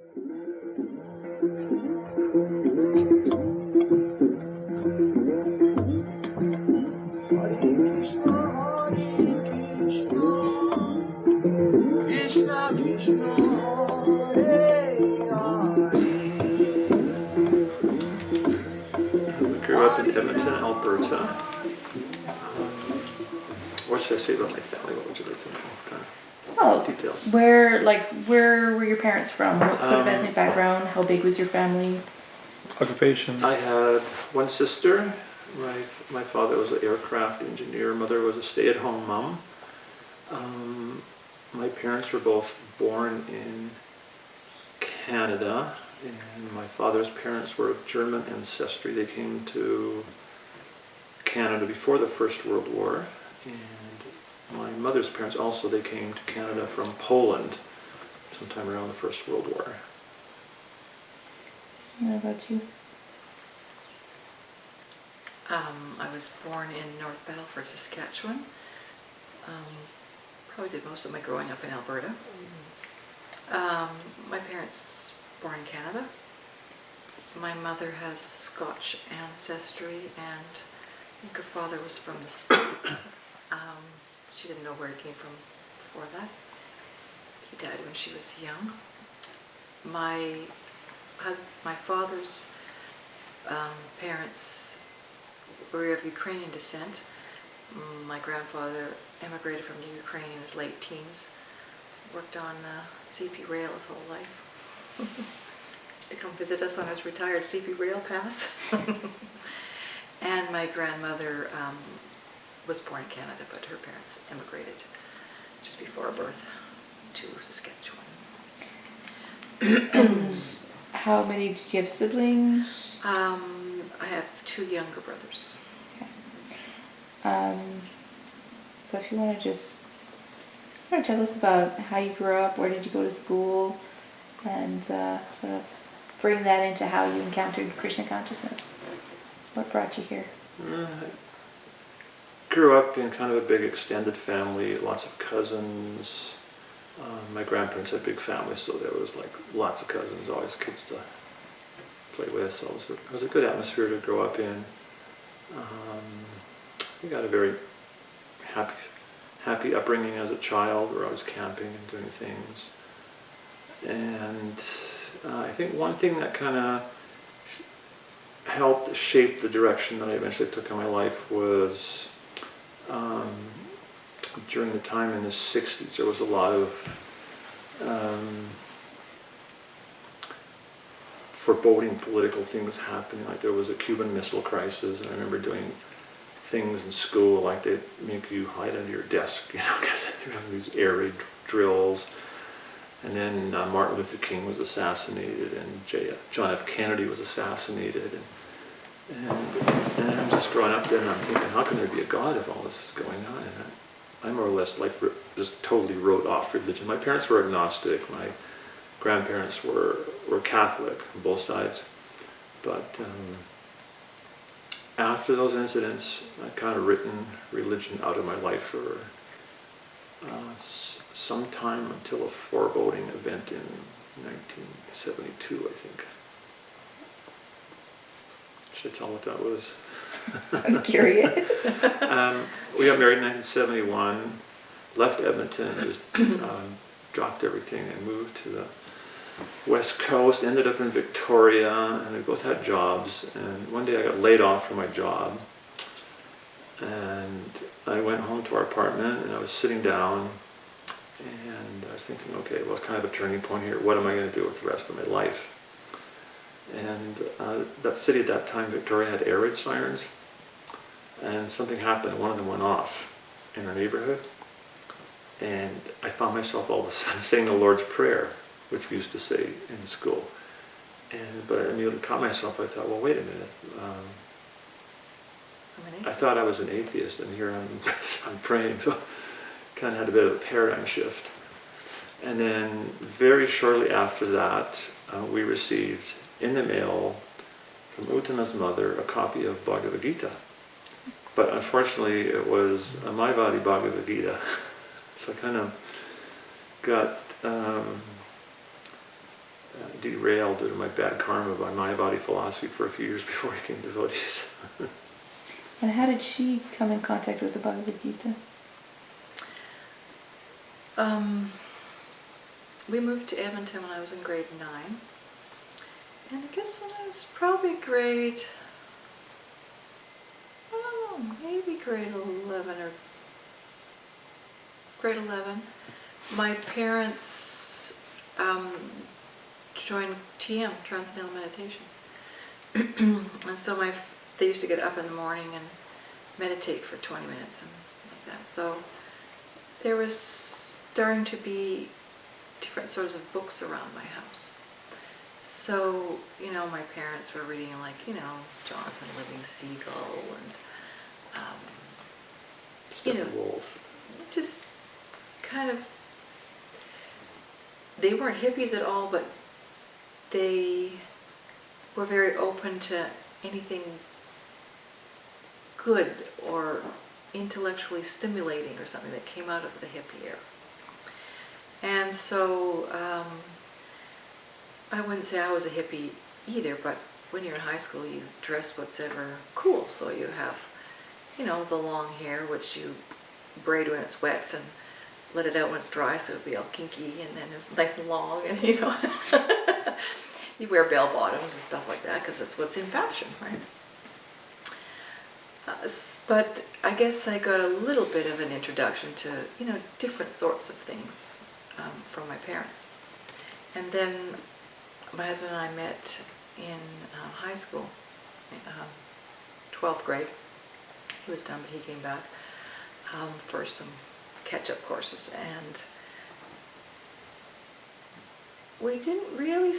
Krishna Krishna, Hare Hare. Grew up in Edmonton, Alberta. What should I say about my family? What would you like to know? Kind of details. Where were your parents from? What sort of ethnic background? How big was your family? Occupation. I had one sister. My father was an aircraft engineer. Mother was a stay-at-home mom. My parents were both born in Canada, and my father's parents were of German ancestry. They came to Canada before the First World War, and my mother's parents also, they came to Canada from Poland sometime around the First World War. What about you? I was born in North Battleford, Saskatchewan. Probably did most of my growing up in Alberta. My parents born in Canada. My mother has Scotch ancestry, and I think her father was from the States. She didn't know where he came from before that. He died when she was young. My father's parents were of Ukrainian descent. My grandfather emigrated from the Ukraine in his late teens. Worked on CP rail his whole life. Used to come visit us on his retired CP rail pass. And my grandmother was born in Canada, but her parents emigrated just before her birth to Saskatchewan. How many did you have siblings? I have two younger brothers. So if you want to just tell us about how you grew up, where did you go to school, and sort of bring that into how you encountered Krishna consciousness. What brought you here? I grew up in kind of a big extended family, lots of cousins. My grandparents had big families, so there was like lots of cousins, always kids to play with. So it was a good atmosphere to grow up in. We got a very happy upbringing as a child, where I was camping and doing things. And I think one thing that kind of helped shape the direction that I eventually took in my life was during the time in the 60s, there was a lot of foreboding political things happening. Like there was a Cuban Missile Crisis, and I remember doing things in school, like they'd make you hide under your desk, because they were having these air raid drills. And then Martin Luther King was assassinated, and John F. Kennedy was assassinated. And I'm just growing up then, and I'm thinking, how can there be a God if all this is going on? And I more or less just totally wrote off religion. My parents were agnostic. My grandparents were Catholic on both sides. But after those incidents, I'd kind of written religion out of my life for some time until a foreboding event in 1972, I think. Should I tell what that was? I'm curious. We got married in 1971, left Edmonton, just dropped everything and moved to the West Coast, ended up in Victoria, and we both had jobs. And one day I got laid off from my job, and I went home to our apartment, and I was sitting down, and I was thinking, okay, well, it's kind of a turning point here. What am I going to do with the rest of my life? And that city at that time, Victoria, had air raid sirens, and something happened. One of them went off in our neighborhood, and I found myself all of a sudden saying the Lord's Prayer, which we used to say in school. But I immediately caught myself. I thought, well, wait a minute. I thought I was an atheist, and here I'm praying. So kind of had a bit of a paradigm shift. And then very shortly after that, we received in the mail from Uttama's mother a copy of Bhagavad Gita. But unfortunately, it was a Mayavadi Bhagavad Gita. So I kind of got derailed due to my bad karma by Mayavadi philosophy for a few years before I became devotees. And how did she come in contact with the Bhagavad Gita? We moved to Edmonton when I was in grade 9. And I guess when I was probably grade, I don't know, maybe grade 11 or grade 11, my parents joined TM, Transcendental Meditation. And so they used to get up in the morning and meditate for 20 minutes and like that. So there was starting to be different sorts of books around my house. So, my parents were reading Jonathan Living Seagull and, Wolf. just kind of, they weren't hippies at all, but they were very open to anything good or intellectually stimulating or something that came out of the hippie era. And so I wouldn't say I was a hippie either, but when you're in high school you dress whatever cool. So you have, the long hair, which you braid when it's wet and let it out when it's dry so it'll be all kinky, and then it's nice and long, and you wear bell bottoms and stuff like that because that's what's in fashion, right? But I guess I got a little bit of an introduction to, different sorts of things from my parents. And then my husband and I met in high school, 12th grade. He was done, but he came back for some catch-up courses. And we didn't really,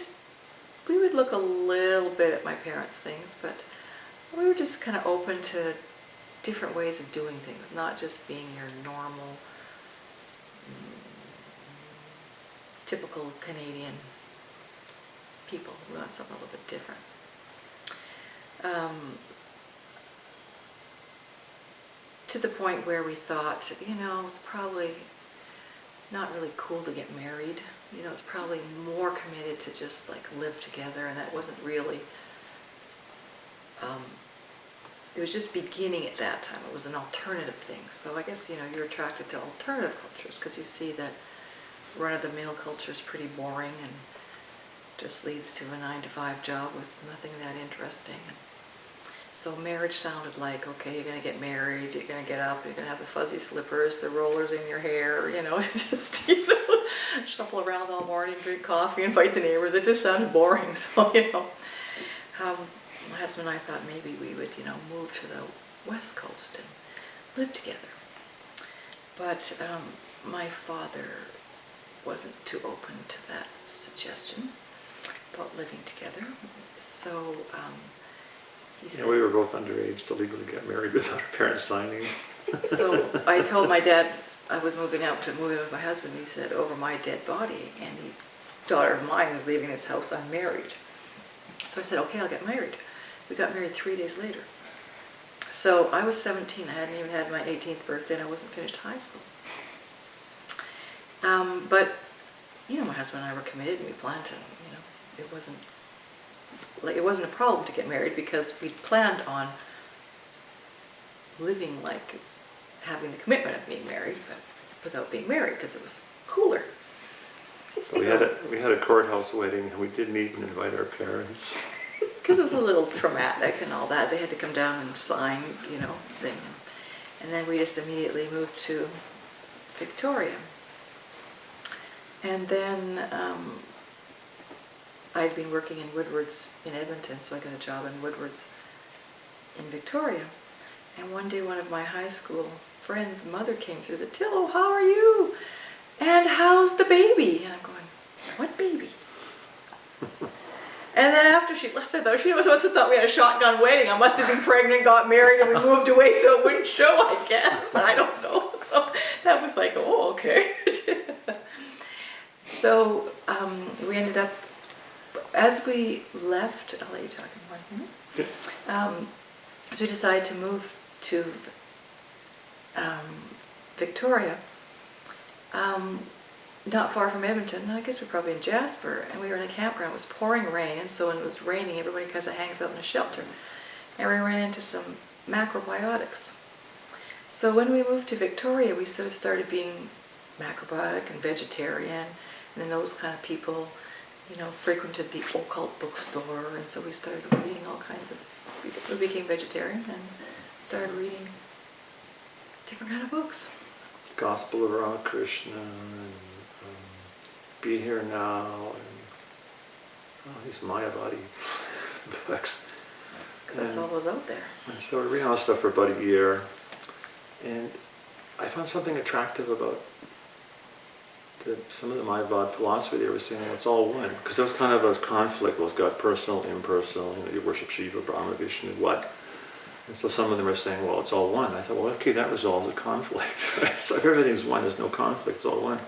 we would look a little bit at my parents' things, but we were just kind of open to different ways of doing things, not just being your normal, typical Canadian people. We want something a little bit different. To the point where we thought, it's probably not really cool to get married. It's probably more committed to just live together, and that wasn't really, it was just beginning at that time. It was an alternative thing. So I guess, you're attracted to alternative cultures because you see that run-of-the-mill culture is pretty boring and just leads to a 9-to-5 job with nothing that interesting. So marriage sounded like, okay, you're going to get married, you're going to get up, you're going to have the fuzzy slippers, the rollers in your hair, just, shuffle around all morning, drink coffee, invite the neighbors. It just sounded boring. So, my husband and I thought maybe we would, move to the West Coast and live together. But my father wasn't too open to that suggestion about living together. So he said, we were both underage to legally get married without our parents signing. So I told my dad I was moving out to move in with my husband. He said, over my dead body. And daughter of mine is leaving his house unmarried. So I said, okay, I'll get married. We got married 3 days later. So I was 17. I hadn't even had my 18th birthday, and I wasn't finished high school. But, my husband and I were committed, and we planned to, it wasn't a problem to get married because we planned on living having the commitment of being married, but without being married because it was cooler. So we had a courthouse wedding, and we didn't even invite our parents. Because it was a little traumatic and all that. They had to come down and sign, thing. And then we just immediately moved to Victoria. And then I'd been working in Woodward's in Edmonton, so I got a job in Woodward's in Victoria. And one day one of my high school friends' mother came through the till. Oh, how are you? And how's the baby? And I'm going, what baby? And then after she left, I thought she must have thought we had a shotgun wedding. I must have been pregnant, got married, and we moved away so it wouldn't show, I guess. I don't know. So that was like, oh, okay. So we ended up, as we left, I'll let you talk more. So we decided to move to Victoria. not far from Edmonton, I guess we're probably in Jasper, and we were in a campground. It was pouring rain, and so when it was raining, everybody kind of hangs out in a shelter. And we ran into some macrobiotics. So when we moved to Victoria, we sort of started being macrobiotic and vegetarian, and then those kind of people, frequented the occult bookstore, and so we started reading all kinds of, we became vegetarian and started reading different kind of books. Gospel of Radha-Krishna, and Be Here Now, and these Mayavadi books. Because that's all that was out there. And so I read all this stuff for about a year, and I found something attractive about some of the Mayavad philosophy. They were saying, well, it's all one. Because there was kind of a conflict. Well, it's got personal, impersonal, you worship Shiva, Brahma, Vishnu, what? And so some of them are saying, well, it's all one. I thought, well, okay, that resolves a conflict. So if everything's one, there's no conflict, it's all one.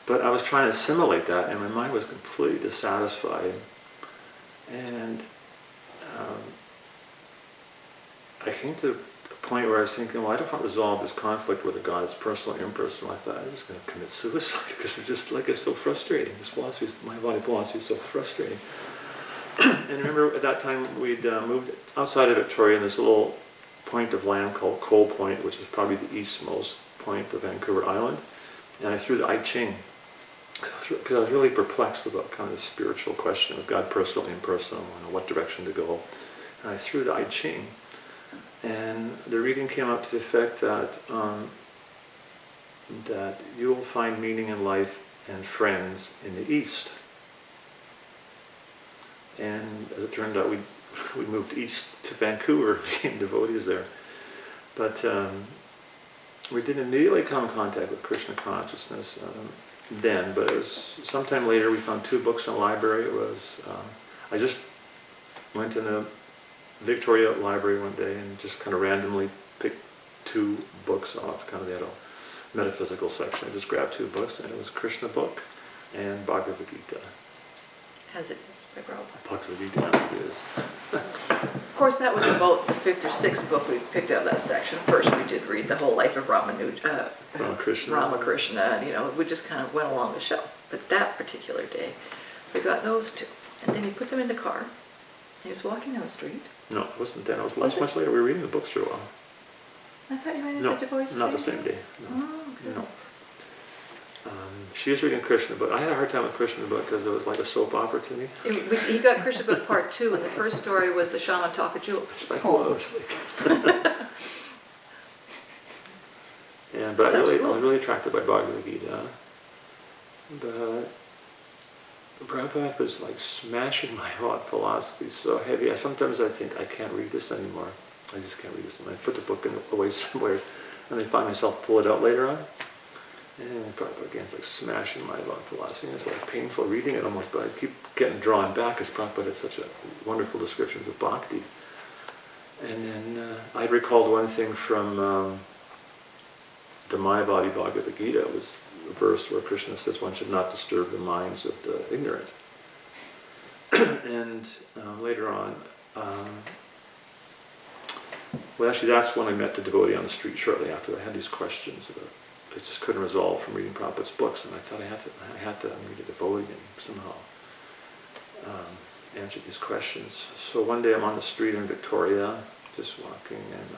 But I was trying to assimilate that, and my mind was completely dissatisfied. And I came to a point where I was thinking, well, I don't want to resolve this conflict with a God. It's personal, impersonal. I thought, I'm just going to commit suicide because it's just like, it's so frustrating. This philosophy, my body philosophy is so frustrating. And remember at that time we'd moved outside of Victoria in this little point of land called Coal Point, which is probably the eastmost point of Vancouver Island. And I threw the I Ching because I was really perplexed about kind of the spiritual question of God, personal, impersonal, what direction to go. And I threw the I Ching. And the reading came up to the effect that that you will find meaning in life and friends in the East. And as it turned out, we moved east to Vancouver, became devotees there. But we didn't immediately come in contact with Krishna consciousness then, but it was sometime later we found 2 books in the library. It was, I just went in a Victoria library one day and just kind of randomly picked 2 books off, kind of they had a metaphysical section. I just grabbed 2 books, and it was Krishna book and Bhagavad Gita. As it is, by Rob. Bhagavad Gita as it is. Of course, that was about the 5th or 6th book we picked out of that section. First, we did read the whole life of Radha-Krishna. Radha-Krishna, and we just kind of went along the shelf. But that particular day, we got those 2, and then he put them in the car. He was walking down the street. No, it wasn't then. It was much later. We were reading the books for a while. I thought you went No, into Devoice not the same day. No. Oh, okay. No. She was reading Krishna book. I had a hard time with Krishna book because it was like a soap opera to me. He got Krishna book part 2, and the first story was the Shaman Talk a Jewel. It's like, whoa, it's like but I was really attracted by Bhagavad Gita. But Prabhupada was like smashing my thought philosophy so heavy. Sometimes I think, I can't read this anymore. I just can't read this anymore. I put the book away somewhere, and I find myself pull it out later on. And Prabhupada again, it's like smashing my thought philosophy. And it's like painful reading it almost, but I keep getting drawn back because Prabhupada had such a wonderful descriptions of bhakti. And then I recalled one thing from the Mayavadi Bhagavad Gita. It was a verse where Krishna says one should not disturb the minds of the ignorant. And later on, well, actually that's when I met the devotee on the street shortly after. I had these questions about, I just couldn't resolve from reading Prabhupada's books, and I thought I had to meet a devotee and somehow answer these questions. So one day I'm on the street in Victoria, just walking, and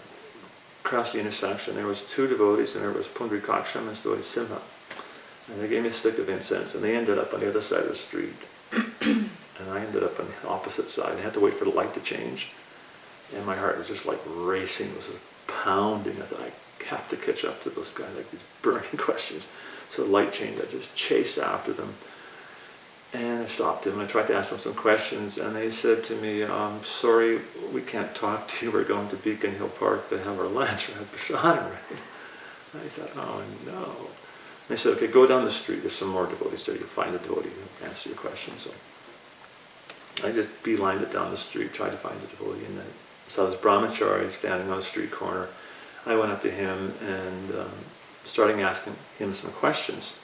across the intersection there was 2 devotees, and there was Pundrikaksham and devotee Simha. And they gave me a stick of incense, and they ended up on the other side of the street. And I ended up on the opposite side. I had to wait for the light to change. And my heart was just like racing, it was just pounding. I thought, I have to catch up to those guys, like these burning questions. So the light changed, I just chased after them. And I stopped them, and I tried to ask them some questions, and they said to me, sorry, we can't talk to you, we're going to Beacon Hill Park to have our lunch, or have prashad, right? And I thought, oh no. They said, okay, go down the street, there's some more devotees there, you'll find a devotee who'll answer your questions. So I just beelined it down the street, tried to find a devotee, and then saw this brahmachari standing on a street corner. I went up to him and started asking him some questions.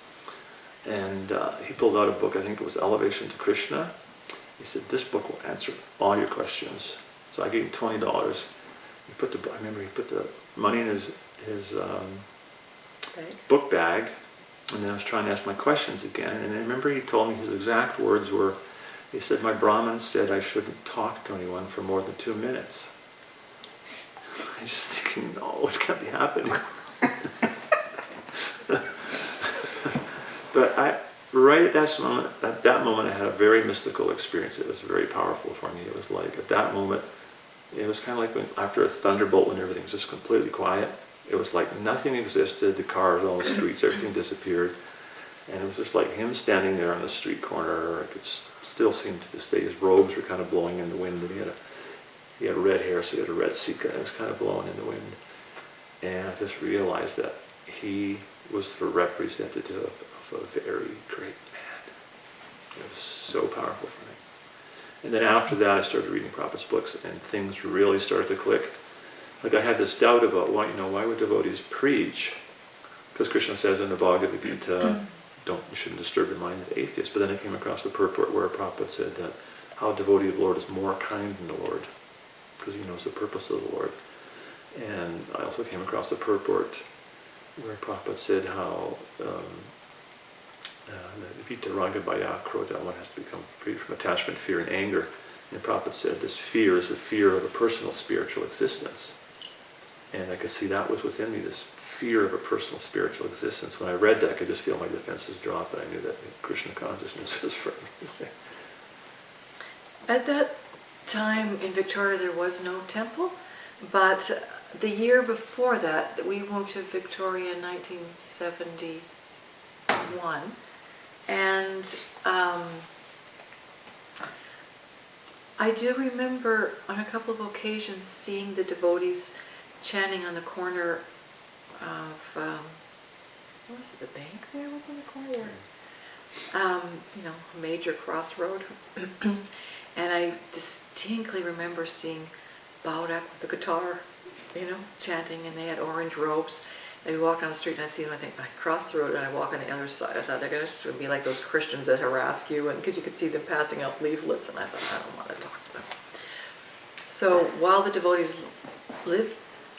And he pulled out a book, I think it was Elevation to Krishna. He said, this book will answer all your questions. So I gave him $20. I remember he put the money in his Okay. book bag, And then I was trying to ask my questions again, and I remember he told me his exact words were, he said, my Brahmin said I shouldn't talk to anyone for more than 2 minutes. I was just thinking, no, what's going to be happening? But right at that moment, I had a very mystical experience. It was very powerful for me. It was like, at that moment, it was kind of like when, after a thunderbolt when everything's just completely quiet. It was like nothing existed, the cars, all the streets, everything disappeared. And it was just like him standing there on the street corner. I could still see him to this day. His robes were kind of blowing in the wind, and he had red hair, so he had a red sika, and it was kind of blowing in the wind. And I just realized that he was the representative of a very great man. It was so powerful for me. And then after that, I started reading Prabhupada's books, and things really started to click. Like I had this doubt about why would devotees preach? Because Krishna says in the Bhagavad Gita, you shouldn't disturb the mind of the atheist. But then I came across the purport where Prabhupada said that how a devotee of the Lord is more kind than the Lord, because he knows the purpose of the Lord. And I also came across the purport where Prabhupada said how the Vitaraga Bhaya Krodha, one has to become free from attachment, fear, and anger. And Prabhupada said this fear is the fear of a personal spiritual existence. And I could see that was within me, this fear of a personal spiritual existence. When I read that, I could just feel my defenses drop, and I knew that Krishna consciousness was for me. At that time in Victoria, there was no temple, but the year before that, we moved to Victoria in 1971, and I do remember on a couple of occasions seeing the devotees chanting on the corner of, what was it, the bank there was on the corner? A major crossroad. And I distinctly remember seeing Baudak with the guitar, chanting, and they had orange robes. And we walked down the street and I'd see them, I think, I crossed the road and I walk on the other side. I thought they're going to be like those Christians that harass you, and because you could see them passing out leaflets, and I thought, I don't want to talk to them. So while the devotees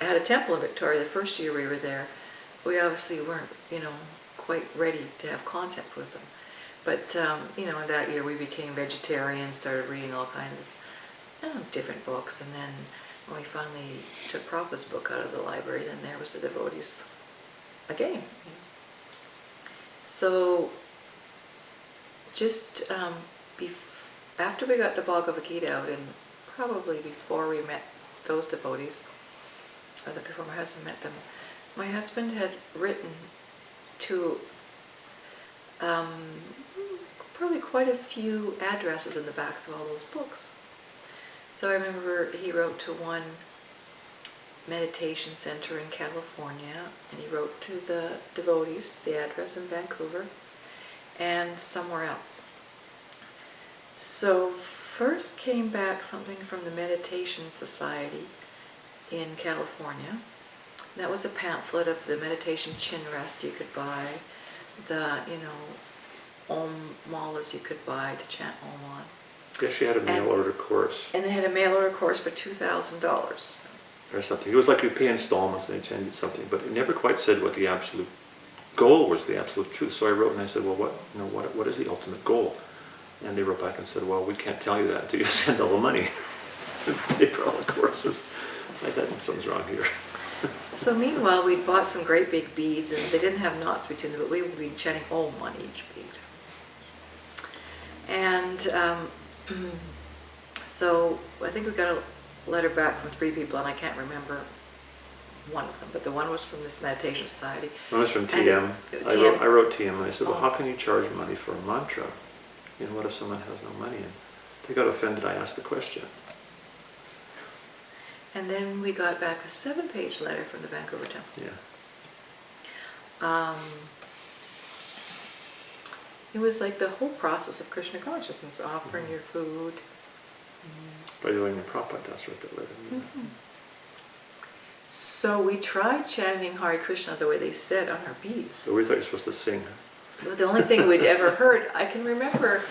had a temple in Victoria, the first year we were there, we obviously weren't, quite ready to have contact with them. But, in that year we became vegetarians, started reading all kinds of different books, and then when we finally took Prabhupada's book out of the library, then there was the devotees again. So, just after we got the Bhagavad Gita out, and probably before we met those devotees, or before my husband met them, my husband had written to probably quite a few addresses in the backs of all those books. So I remember he wrote to one meditation center in California, and he wrote to the devotees, the address in Vancouver, and somewhere else. So first came back something from the Meditation Society in California. That was a pamphlet of the meditation chin rest you could buy, the, Om malas you could buy to chant Om on. Yeah, she had a mail order course. And they had a mail order course for $2,000. Or something. It was like you pay installments and they change something, but it never quite said what the absolute goal was, the absolute truth. So I wrote and I said, well, what is the ultimate goal? And they wrote back and said, well, we can't tell you that until you send all the money and pay for all the courses. I thought something's wrong here. So meanwhile, we'd bought some great big beads, and they didn't have knots between them, but we would be chanting Om on each bead. And so I think we got a letter back from 3 people, and I can't remember one of them, but the one was from this meditation society. One was from TM. I wrote TM, and I said, well, how can you charge money for a mantra? What if someone has no money? And they got offended. I asked the question. And then we got back a 7-page letter from the Vancouver Temple. Yeah. It was like the whole process of Krishna consciousness, offering your food. By doing the Prabhupada, that's what that letter means. So we tried chanting Hare Krishna the way they said on our beads. So we thought you were supposed to sing. But the only thing we'd ever heard, I can remember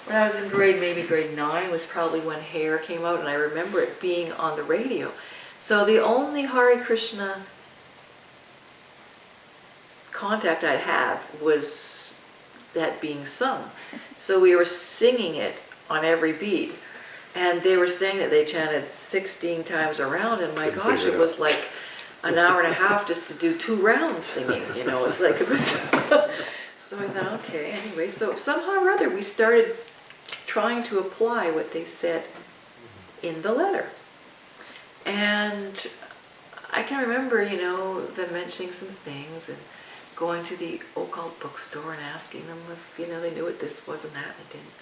when I was in maybe grade 9 was probably when Hare came out, and I remember it being on the radio. So the only Hare Krishna contact I'd have was that being sung. So we were singing it on every beat. And they were saying that they chanted 16 times around, and my Couldn't gosh, figure it it was out. like an hour and a half just to do 2 rounds singing, you know, it's like it was. So I thought, okay, anyway, so somehow or other we started trying to apply what they said in the letter. And I can remember, you know, them mentioning some things and going to the occult bookstore and asking them if, you know, they knew what this was and that, and they didn't.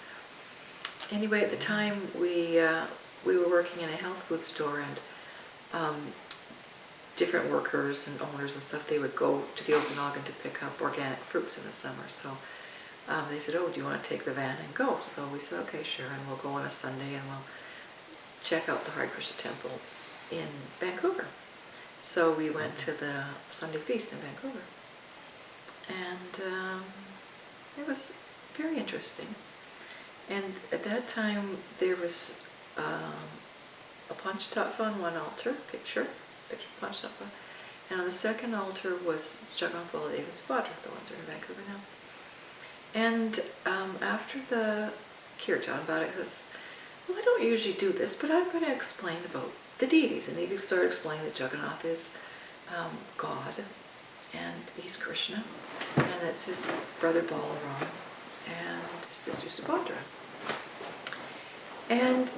Anyway, at the time we were working in a health food store, and different workers and owners and stuff, they would go to the Okanagan to pick up organic fruits in the summer. So they said, oh, do you want to take the van and go? So we said, okay, sure, and we'll go on a Sunday and we'll check out the Radha-Krishna temple in Vancouver. So we went to the Sunday feast in Vancouver, and it was very interesting. And at that time there was a Panchatattva on one altar, picture of Panchatattva, and on the second altar was Jagannath Baldev and Subhadra, the ones that are in Vancouver now. And after the kirtan about it, was, well, I don't usually do this, but I'm going to explain about the deities. And he started explaining that Jagannath is God, and he's Krishna, and that's his brother Balaram, and his sister Subhadra. And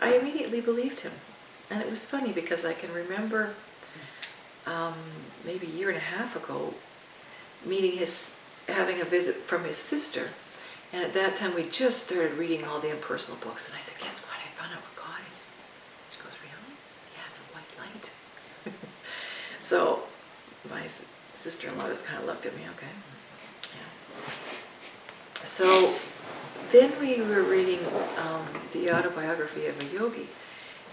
I immediately believed him. And it was funny because I can remember maybe a year and a half ago having a visit from his sister. And at that time we just started reading all the impersonal books. And I said, guess what? I found out what God is. She goes, really? Yeah, it's a white light. So my sister-in-law just kind of looked at me, okay. Yeah. So then we were reading the autobiography of a yogi,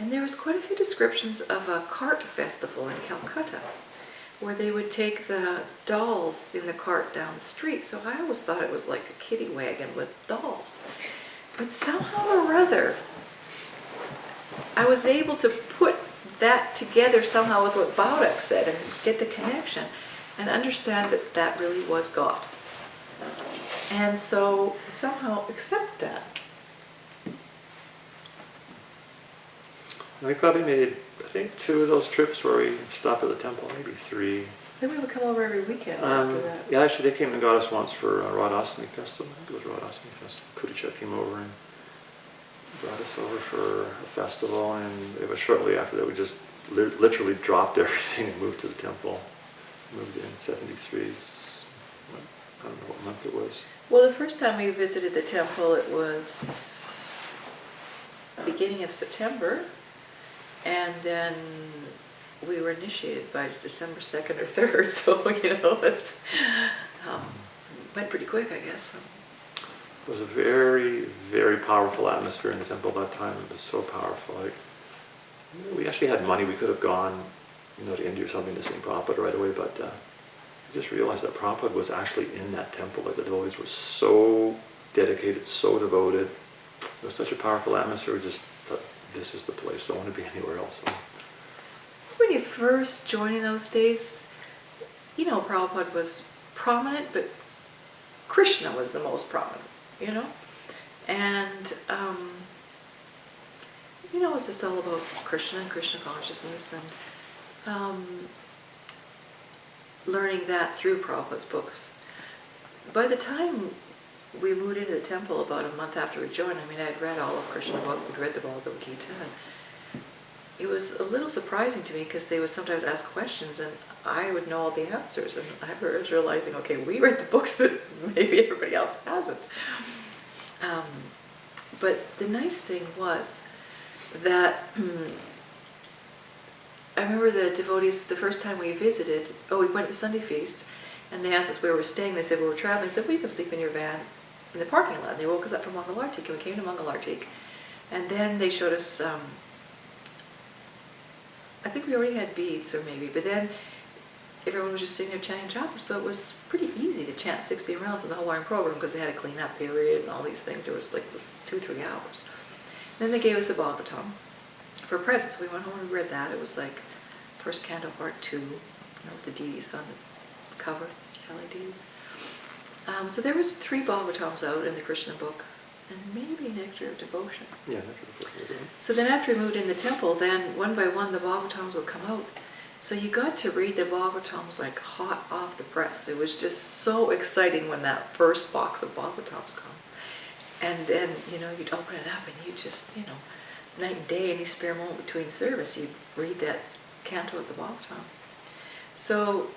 and there was quite a few descriptions of a cart festival in Calcutta, where they would take the dolls in the cart down the street. So I always thought it was like a kiddie wagon with dolls. But somehow or other, I was able to put that together somehow with what Baudak said and get the connection and understand that that really was God. And so somehow accept that. We probably made, I think, 2 of those trips where we stopped at the temple, maybe 3. Then we would come over every weekend after that. Yeah, actually, they came and got us once for a Radha-Krishna festival. I think it was Radha-Krishna festival. Kudicha came over and brought us over for a festival, and it was shortly after that we just literally dropped everything and moved to the temple. Moved in 73. I don't know what month it was. Well, the first time we visited the temple, it was beginning of September, and then we were initiated by December 2nd or 3rd, so, you know, it's went pretty quick, I guess. It was a very, very powerful atmosphere in the temple that time. It was so powerful. Like, we actually had money. We could have gone, you know, to India or something to see Prabhupada right away, but we just realized that Prabhupada was actually in that temple. Like, the devotees were so dedicated, so devoted. It was such a powerful atmosphere. We just thought, this is the place. Don't want to be anywhere else. So. When you first joined in those days, you know, Prabhupada was prominent, but Krishna was the most prominent, you know? And, you know, it's just all about Krishna and Krishna consciousness, and learning that through Prabhupada's books. By the time we moved into the temple about a month after we joined, I mean, I had read all of Krishna books, we'd read the Bhagavad Gita, and it was a little surprising to me because they would sometimes ask questions and I would know all the answers, and I was realizing, okay, we read the books, but maybe everybody else hasn't. But the nice thing was that I remember the devotees, the first time we visited, we went to the Sunday feast, and they asked us where we were staying. They said, we were traveling. They said, well, you can sleep in your van in the parking lot. And they woke us up from Mangalartik, and we came to Mangalartik. And then they showed us, I think we already had beads, or maybe, but then everyone was just sitting there chanting japa, so it was pretty easy to chant 16 rounds in the Hawaiian program because they had a clean-up period and all these things. There was like 2-3 hours. Then they gave us a Bhagavatam for presents. We went home and read that. It was like first canto, part 2, you know, with the deity son cover, LEDs. So there was 3 Bhagavatams out in the Krishna book, and maybe Nectar of Devotion. Yeah, that's what we're doing. So then after we moved in the temple, then one by one the Bhagavatams would come out. So you got to read the Bhagavatams like hot off the press. It was just so exciting when that first box of Bhagavatams come. And then, you'd open it up and you just, night and day, any spare moment between service, you'd read that canto of the Bhagavatam. So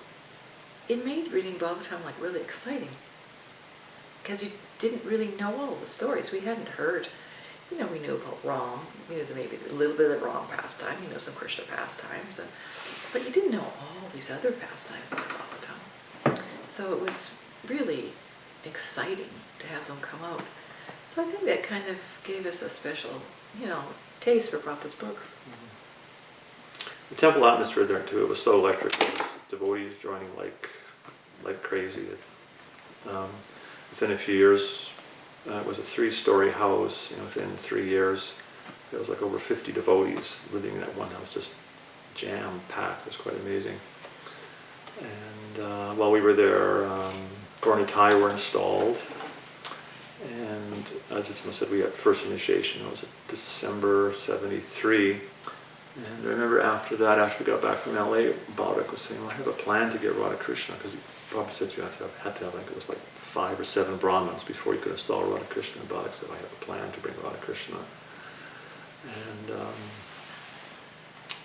it made reading Bhagavatam like really exciting, because you didn't really know all the stories. We hadn't heard, we knew about Ram, we knew maybe a little bit of Ram pastime, some Krishna pastimes, but you didn't know all these other pastimes of Bhagavatam. So it was really exciting to have them come out. So I think that kind of gave us a special, taste for Prabhupada's books. The temple atmosphere there too, it was so electric. It was devotees joining like crazy. Within a few years, it was a 3-story house. Within 3 years, there was like over 50 devotees living in that one house, just jam-packed. It was quite amazing. And while we were there, Gornitai were installed. And as Uttama said, we had first initiation. It was December '73. And I remember after that, after we got back from LA, Baudak was saying, well, I have a plan to get Radha-Krishna, because he probably said you had to have, like, it was like 5 or 7 Brahmins before you could install Radha-Krishna. And Baudak said, I have a plan to bring Radha-Krishna. And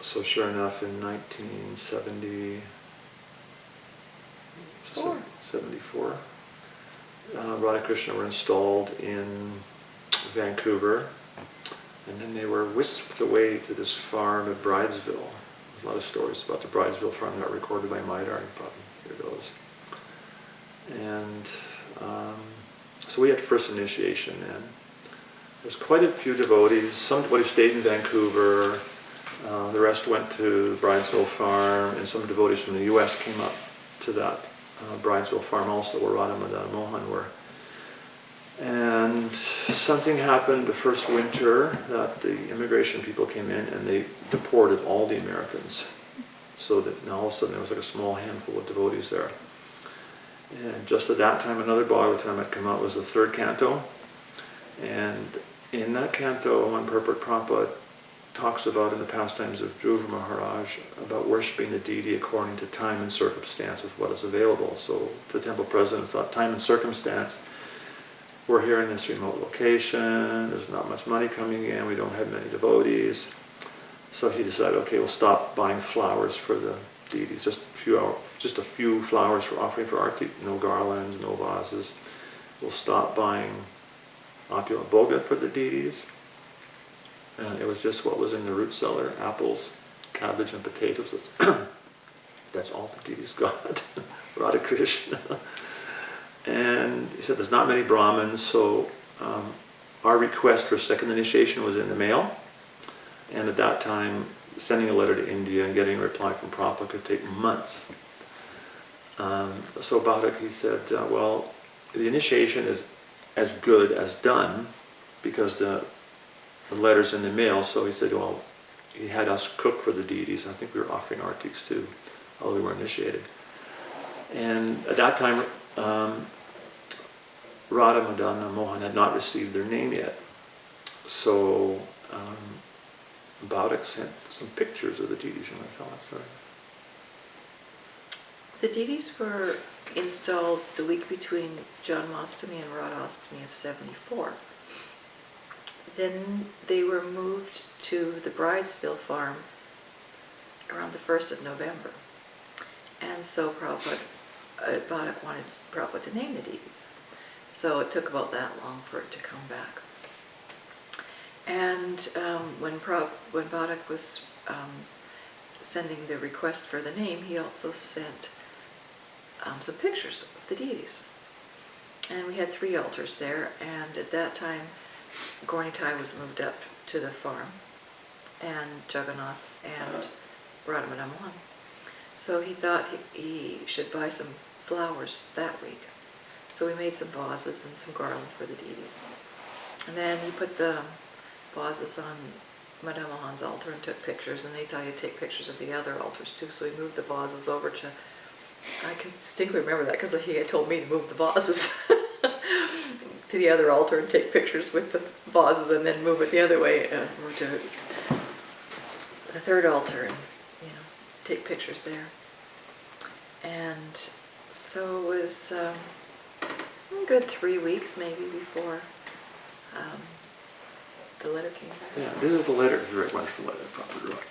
so sure enough, in 1974, Radha-Krishna were installed in Vancouver, and then they were whisked away to this farm at Bridesville. There's a lot of stories about the Bridesville farm that are recorded by Maidar, you probably hear those. And so we had first initiation then. There's quite a few devotees. Some devotees stayed in Vancouver, the rest went to Bridesville farm, and some devotees from the US came up to that Bridesville farm also, where Radha and Mohan were. And something happened the first winter that the immigration people came in and they deported all the Americans. So that now all of a sudden there was like a small handful of devotees there. And just at that time, another Bhagavatam had come out. It was the 3rd canto. And in that canto, one purport Prabhupada talks about in the pastimes of Dhruva Maharaj about worshipping the deity according to time and circumstance with what is available. So the temple president thought, time and circumstance, we're here in this remote location, there's not much money coming in, we don't have many devotees. So he decided, okay, we'll stop buying flowers for the deities, just a few flowers for offering for arti, no garlands, no vases. We'll stop buying opulent bhoga for the deities. It was just what was in the root cellar, apples, cabbage, and potatoes. That's all the deities got, Radha-Krishna. And he said there's not many Brahmins, so our request for second initiation was in the mail. And at that time, sending a letter to India and getting a reply from Prabhupada could take months. So Baudak, he said, well, the initiation is as good as done because the letter's in the mail. So he said, well, he had us cook for the deities. I think we were offering artis too, although we weren't initiated. And at that time, Radha, Madan, and Mohan had not received their name yet. So Baudak sent some pictures of the deities. You want to tell that story? The deities were installed the week between Janmashtami and Radhastami of '74. Then they were moved to the Bridesville farm around the 1st of November. And so Baudak wanted Prabhupada to name the deities. So it took about that long for it to come back. And when Baudak was sending the request for the name, he also sent some pictures of the deities. And we had 3 altars there, and at that time, Gornitai was moved up to the farm, and Jagannath and Radha Mohan. So he thought he should buy some flowers that week. So we made some vases and some garlands for the deities. And then he put the vases on Madame Mohan's altar and took pictures, and they thought he'd take pictures of the other altars too, so he moved the vases over to I can distinctly remember that because he had told me to move the vases to the other altar and take pictures with the vases and then move it the other way or to the third altar and, take pictures there. And so it was a good 3 weeks maybe before the letter came back. Yeah, this is the letter. It's a very wonderful letter Prabhupada wrote.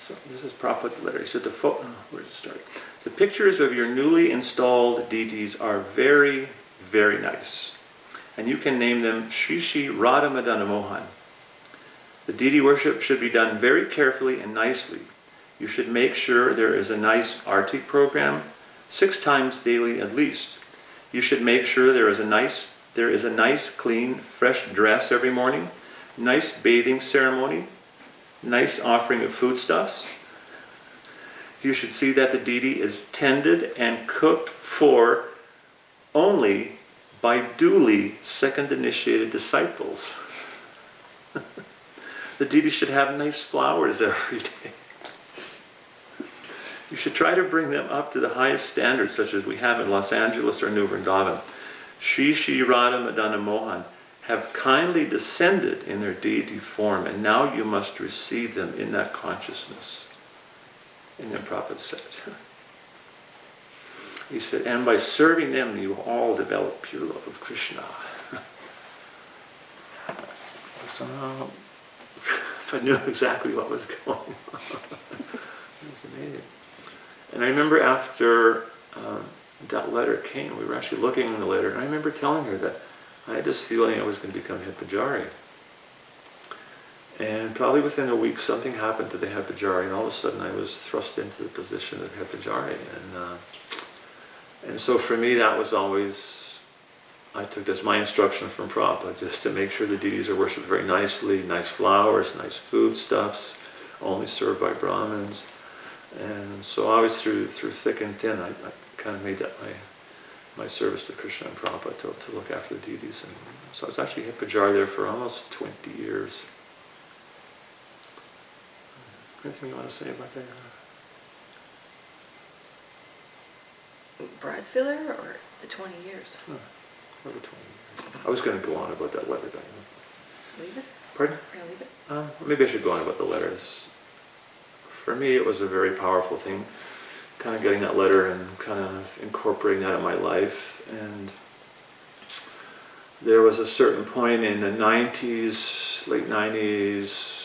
So this is Prabhupada's letter. He said, where did it start? The pictures of your newly installed deities are very, very nice. And you can name them Shri Shri Radha Madana Mohan. The deity worship should be done very carefully and nicely. You should make sure there is a nice arti program 6 times daily at least. You should make sure there is a nice, clean, fresh dress every morning, nice bathing ceremony, nice offering of foodstuffs. You should see that the deity is tended and cooked for only by duly second initiated disciples. The deity should have nice flowers every day. You should try to bring them up to the highest standards, such as we have in Los Angeles or New Vrindavan. Shri Shri Radha Madana Mohan have kindly descended in their deity form, and now you must receive them in that consciousness. And then Prabhupada said, he said, and by serving them, you all develop pure love of Krishna. So, if I knew exactly what was going on. It was amazing. And I remember after that letter came, we were actually looking in the letter, and I remember telling her that I had this feeling I was going to become Hipajari. And probably within a week, something happened to the Hipajari, and all of a sudden I was thrust into the position of Hipajari. And so for me, that was always, I took this my instruction from Prabhupada, just to make sure the deities are worshipped very nicely, nice flowers, nice foodstuffs, only served by Brahmins. And so always through thick and thin, I kind of made that my service to Krishna and Prabhupada to look after the deities. And so I was actually Hipajari there for almost 20 years. Anything you want to say about that? Bridesville or the 20 years? Over 20 years. I was going to go on about that letter. Leave it? Pardon? We're going to leave it? Maybe I should go on about the letters. For me, it was a very powerful thing, kind of getting that letter and kind of incorporating that in my life. And there was a certain point in the 90s, late 90s,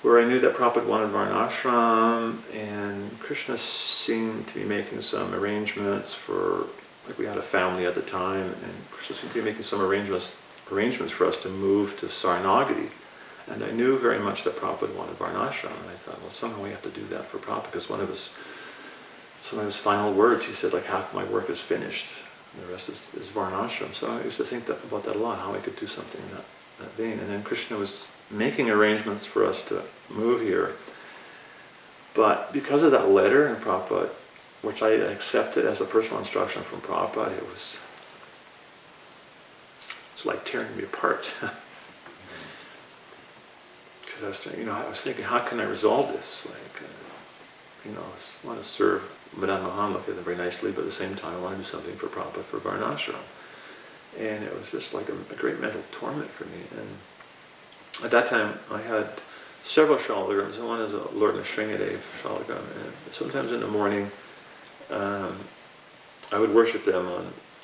where I knew that Prabhupada wanted Varnashram, and Krishna seemed to be making some arrangements for, like we had a family at the time, and Krishna seemed to be making some arrangements for us to move to Saranagati. And I knew very much that Prabhupada wanted Varnashram, and I thought, well, somehow we have to do that for Prabhupada, because some of his final words, he said, like, half my work is finished, and the rest is Varnashram. So I used to think about that a lot, how I could do something in that vein. And then Krishna was making arrangements for us to move here. But because of that letter and Prabhupada, which I accepted as a personal instruction from Prabhupada, it's like tearing me apart. Because I was thinking, how can I resolve this? I want to serve Madame Mohan, look at them very nicely, but at the same time I want to do something for Prabhupada, for Varnashram. And it was just like a great mental torment for me. And at that time, I had several shalagrams, and one is a Lord Nrsingadev shalagram. And sometimes in the morning, I would worship them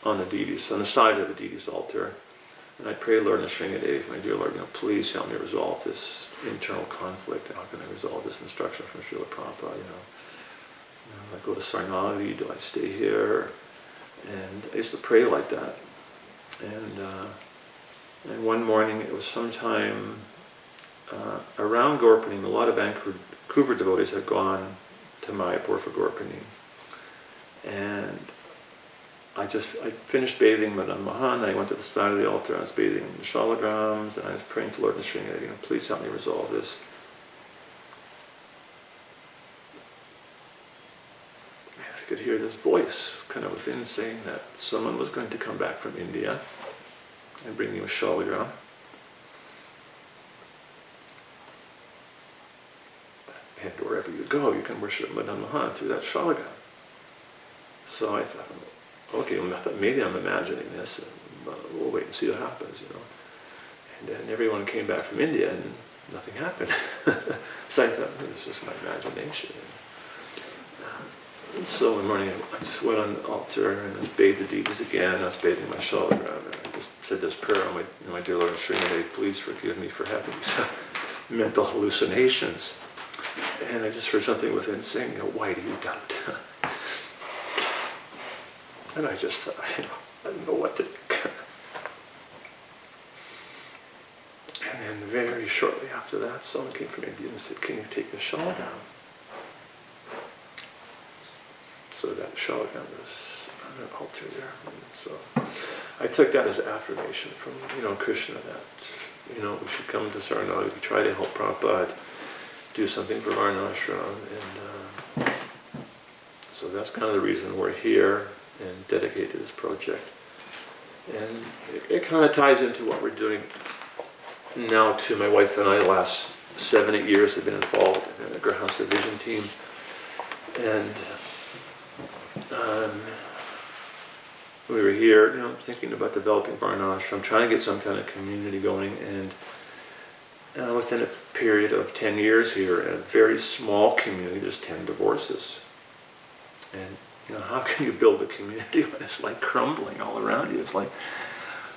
on the deities, on the side of the deities altar. And I'd pray, Lord Nrsingadev, my dear Lord, please help me resolve this internal conflict. How can I resolve this instruction from Srila Prabhupada? I go to Saranagati, do I stay here? And I used to pray like that. And one morning, it was sometime around Gorpanim, a lot of Vancouver devotees had gone to Mayapur for Gorpanim. And I finished bathing Madame Mohan, then I went to the side of the altar, I was bathing the shalagrams, and I was praying to Lord Nrsingadev, please help me resolve this. I could hear this voice kind of within saying that someone was going to come back from India and bring you a shalagram. and wherever you go, you can worship Madame Mahan through that shalagan. So I thought, okay, I thought maybe I'm imagining this, and we'll wait and see what happens, And then everyone came back from India, and nothing happened. So I thought, it's just my imagination. And so one morning, I just went on the altar and I bathed the deities again. I was bathing my shalagram, and I just said this prayer, my dear Lord Srimati, please forgive me for having these mental hallucinations. And I just heard something within saying, why do you doubt? And I just thought, I don't know what to think. And then very shortly after that, someone came from India and said, can you take the shawl down? So that shawl down was on the altar there. And so I took that as affirmation from, Krishna that, we should come to Saranagati, try to help Prabhupada do something for Varnashram. And so that's kind of the reason we're here and dedicated to this project. And it kind of ties into what we're doing now too. My wife and I, the last 7-8 years, have been involved in the Grahasta Vision team. And we were here, thinking about developing Varnashram, trying to get some kind of community going. And within a period of 10 years here, in a very small community, there's 10 divorces. And how can you build a community when it's like crumbling all around you? It's like,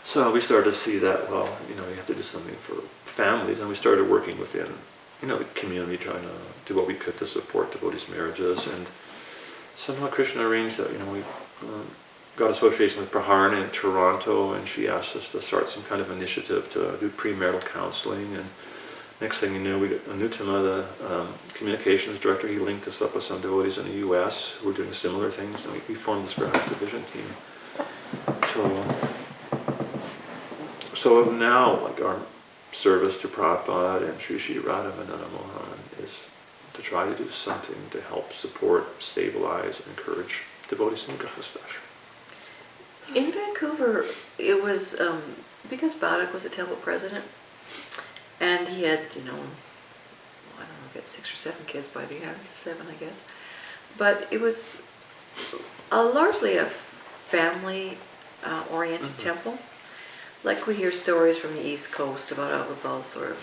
so we started to see that, well, you have to do something for families, and we started working within, the community, trying to do what we could to support devotees' marriages. And somehow Krishna arranged that, we got association with Praharna in Toronto, and she asked us to start some kind of initiative to do premarital counseling. And next thing you knew, we got Uttama, the communications director. He linked us up with some devotees in the U.S. who were doing similar things, and we formed this Grahasta Vision team. So now, like, our service to Prabhupada and Sri Sri Radha-Krishna Mohan is to try to do something to help support, stabilize, and encourage devotees in Grahasta. In Vancouver, it was, because Badak was a temple president, and he had, I don't know, he had 6 or 7 kids by the end, 7 I guess, but it was largely a family-oriented temple. Like we hear stories from the East Coast about how it was all sort of,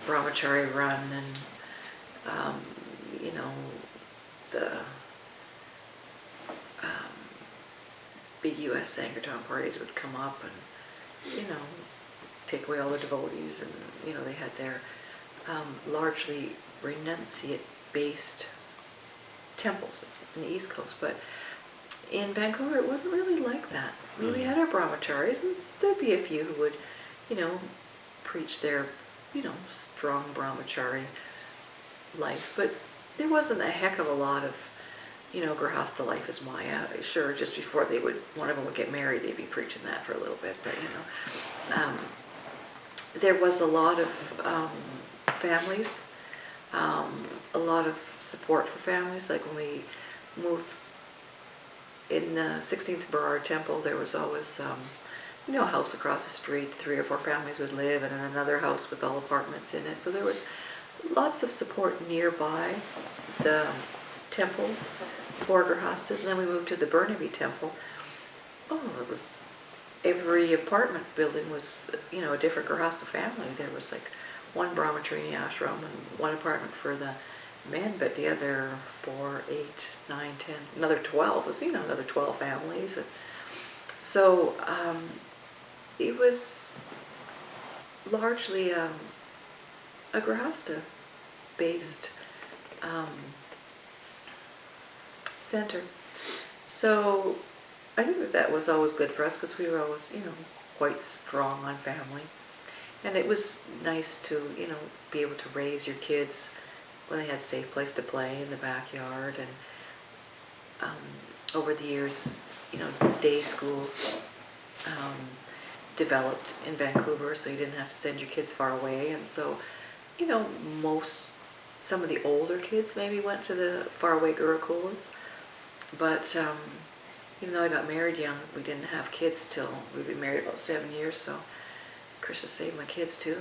brahmachari run, and, the big U.S. Sankirtan parties would come up and, take away all the devotees, and, they had their largely renunciate-based temples in the East Coast. But in Vancouver, it wasn't really like that. I mean, we had our brahmacharis, and there'd be a few who would, preach their, strong brahmachari life, but there wasn't a heck of a lot of, Grahasta life is Maya. Sure, just before one of them would get married, they'd be preaching that for a little bit, but, there was a lot of families, a lot of support for families. Like when we moved in the 16th Barrard Temple, there was always, a house across the street, 3 or 4 families would live, and then another house with all apartments in it. So there was lots of support nearby the temples for Grahastas. And then we moved to the Burnaby Temple. It was, every apartment building was, a different Grahasta family. There was like one brahmacharini ashram and one apartment for the men, but the other 4, 8, 9, 10, another 12 was, another 12 families. And so it was largely a Grahasta-based center. So I think that was always good for us, because we were always, quite strong on family. And it was nice to, be able to raise your kids when they had a safe place to play in the backyard. And over the years, day schools developed in Vancouver, so you didn't have to send your kids far away. And so, some of the older kids maybe went to the faraway Gurukulas. But even though I got married young, we didn't have kids till we'd been married about 7 years, so Krishna saved my kids too,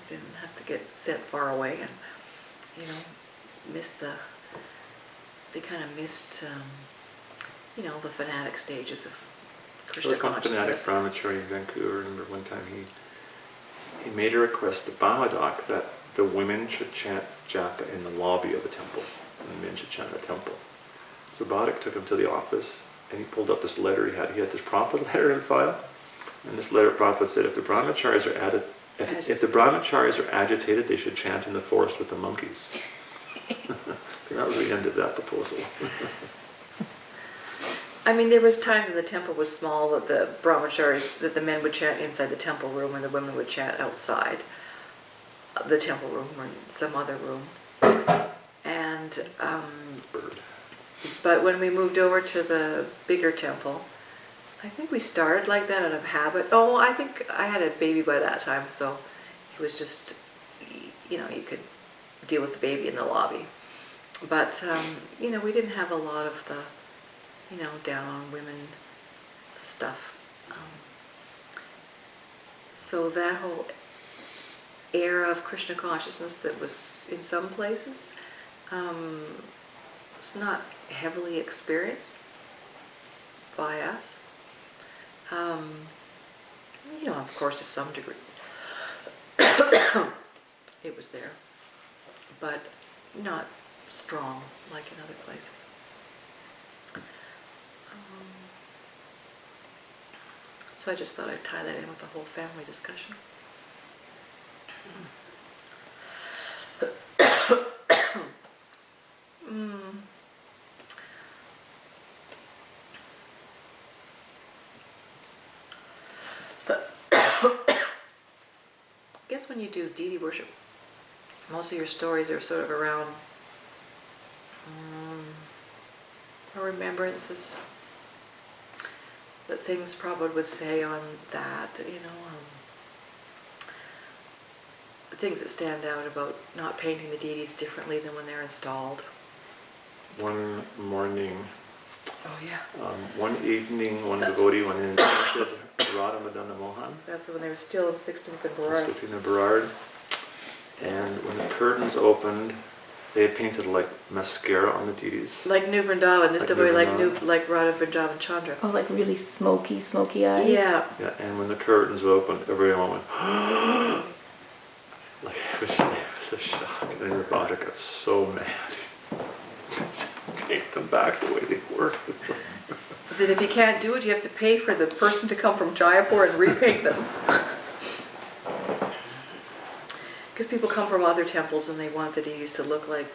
didn't have to get sent far away. And you know, they kind of missed, you know, the fanatic stages of There Krishna was one fanatic consciousness. brahmachari in Vancouver. I remember one time he made a request to Babadoc that the women should chant japa in the lobby of the temple, and the men should chant at the temple. So Babadoc took him to the office, and he pulled up this letter he had. He had this Prabhupada letter in file, and this letter Prabhupada said, if the brahmacharis are if the brahmacharis are agitated, they should chant in the forest with the monkeys. So that was the end of that proposal. I mean, there was times when the temple was small that the brahmacharis, that the men would chant inside the temple room and the women would chant outside the temple room or some other room. And, but when we moved over to the bigger temple, I think we started like that out of habit. Oh, I think I had a baby by that time, so it was just, you know, you could deal with the baby in the lobby. But, you know, we didn't have a lot of the, you know, down on women stuff. So that whole era of Krishna consciousness that was in some places was not heavily experienced by us. You know, of course, to some degree, it was there, but not strong like in other places. So I just thought I'd tie that in with the whole family discussion. I guess when you do deity worship, most of your stories are sort of around remembrances, that things Prabhupada would say on that, you know, things that stand out about not painting the deities differently than when they're installed. One morning, Oh yeah. one evening, one devotee went in and chanted Radha-Madana Mohan, That's when they were still in 16th and Berard. sitting in Berard. And when the curtains opened, they had painted like mascara on the deities. Like New Vrindavan, this Like devotee New like Radha Vrindavan Chandra. Oh, like really smoky eyes? Yeah. Yeah, and when the curtains opened, everyone went, like it was a shock. And then Radha got so mad. Paint them back the way they were. He said if you can't do it, you have to pay for the person to come from Jaipur and repaint them. Because people come from other temples and they want the deities to look like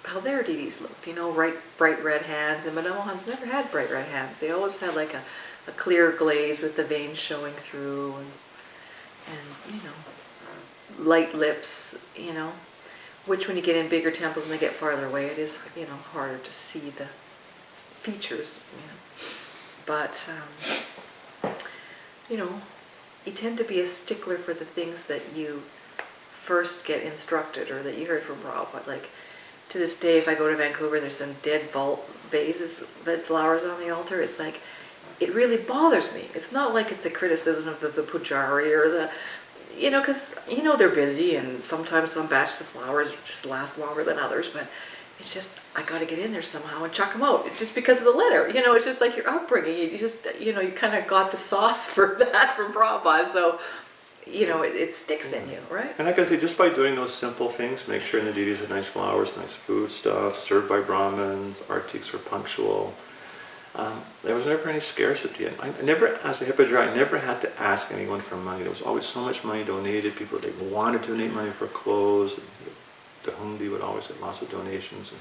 how their deities looked, you know, bright red hands. And Madame Mohan's never had bright red hands. They always had like a clear glaze with the veins showing through and you know, light lips, you know, which when you get in bigger temples and they get farther away, it is, you know, harder to see the features, you know. But, you know, you tend to be a stickler for the things that you first get instructed or that you heard from Prabhupada. Like, to this day, if I go to Vancouver, there's some dead vases, dead flowers on the altar. It's like, it really bothers me. It's not like it's a criticism of the pujari or the, you know, because, you know, they're busy and sometimes some batches of flowers just last longer than others, but it's just, I got to get in there somehow and chuck them out. It's just because of the letter, you know, it's just like your upbringing. You just, you know, you kind of got the sauce for that from Prabhupada, so, you know, it sticks in you, right? And like I say, just by doing those simple things, make sure the deities have nice flowers, nice food stuff, served by Brahmins, artiks were punctual. There was never any scarcity. And I never, as a Hippodrome, I never had to ask anyone for money. There was always so much money donated. People, they wanted to donate money for clothes. The Hundi would always get lots of donations. And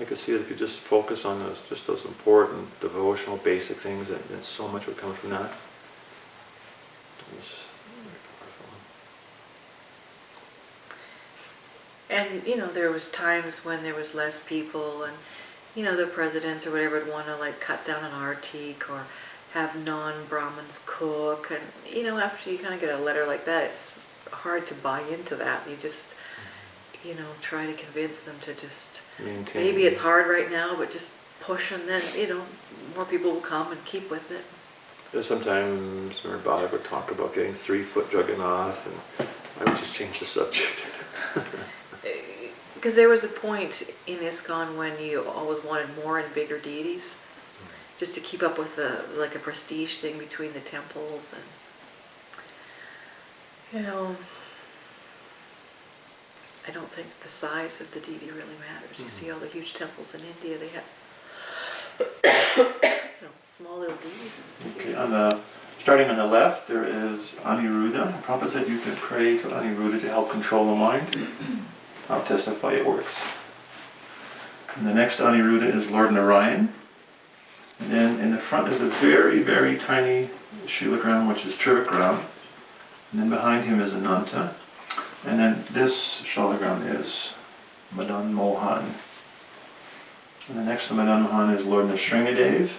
I could see that if you just focus on those important, devotional, basic things, then so much would come from that. It was very powerful. And, you know, there was times when there was less people and, you know, the presidents or whatever would want to, like, cut down an artik or have non-Brahmins cook. And, you know, after you kind of get a letter like that, it's hard to buy into that. You just, you know, try to convince them to just, Maintain. maybe it's hard right now, but just push and then, you know, more people will come and keep with it. There's sometimes where Bhatta would talk about getting 3-foot Jagannath, and I would just change the subject. Because there was a point in ISKCON when you always wanted more and bigger deities, just to keep up with the, like a prestige thing between the temples, and I don't think the size of the deity really matters. You see all the huge temples in India, they have small little deities. Okay, starting on the left, there is Aniruddha. Prabhupada said you could pray to Aniruddha to help control the mind. I'll testify it works. And the next Aniruddha is Lord Narayan. And then in the front is a very, very tiny Shilagram, which is Trivikraam. And then behind him is Ananta. And then this Shalagram is Madan Mohan. And the next to Madan Mohan is Lord Nrsingadev.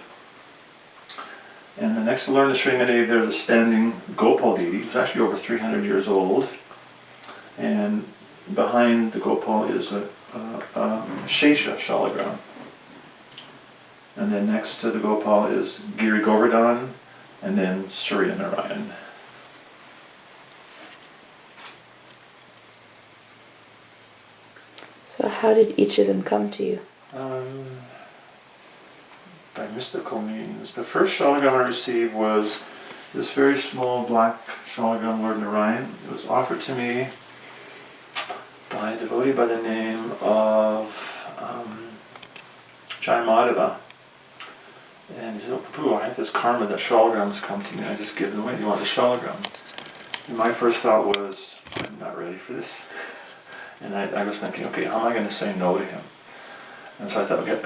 And the next to Lord Nrsingadev, there's a standing Gopal deity, who's actually over 300 years old. And behind the Gopal is a Shesha Shalagram. And then next to the Gopal is Giri Govardhan, and then Surya Narayan. So how did each of them come to you? By mystical means. The first Shalagram I received was this very small black Shalagram, Lord Narayan. It was offered to me by a devotee by the name of Jai Madhava. And he said, "Oh, Prabhu, I have this karma that Shalagrams come to me. I just give them away. Do you want the Shalagram?" And my first thought was, I'm not ready for this. And I was thinking, okay, how am I going to say no to him? And so I thought, okay,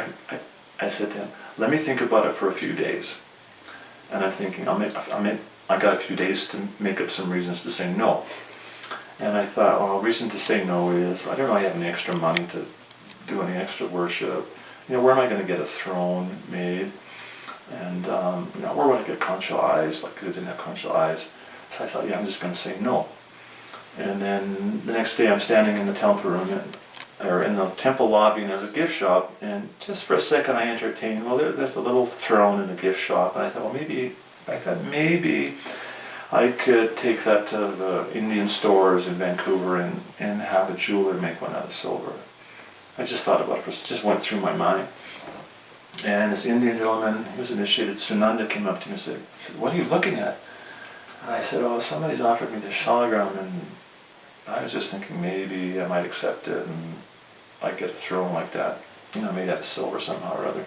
I said to him, let me think about it for a few days. And I'm thinking, I got a few days to make up some reasons to say no. And I thought, well, a reason to say no is, I don't really have any extra money to do any extra worship. Where am I going to get a throne made? And, where would I get concha eyes? Like, 'cause I didn't have concha eyes. So I thought, yeah, I'm just going to say no. And then the next day I'm standing in the temple room, or in the temple lobby, and there's a gift shop, and just for a second I entertained, well, there's a little throne in the gift shop, and I thought, well, maybe I could take that to the Indian stores in Vancouver and have a jeweler make one out of silver. I just thought about it, it just went through my mind. And this Indian gentleman, he was initiated, Sunanda, came up to me and said, "What are you looking at?" And I said, "Oh, somebody's offered me this Shalagram, and I was just thinking maybe I might accept it and I'd get a throne like that, made out of silver somehow or other."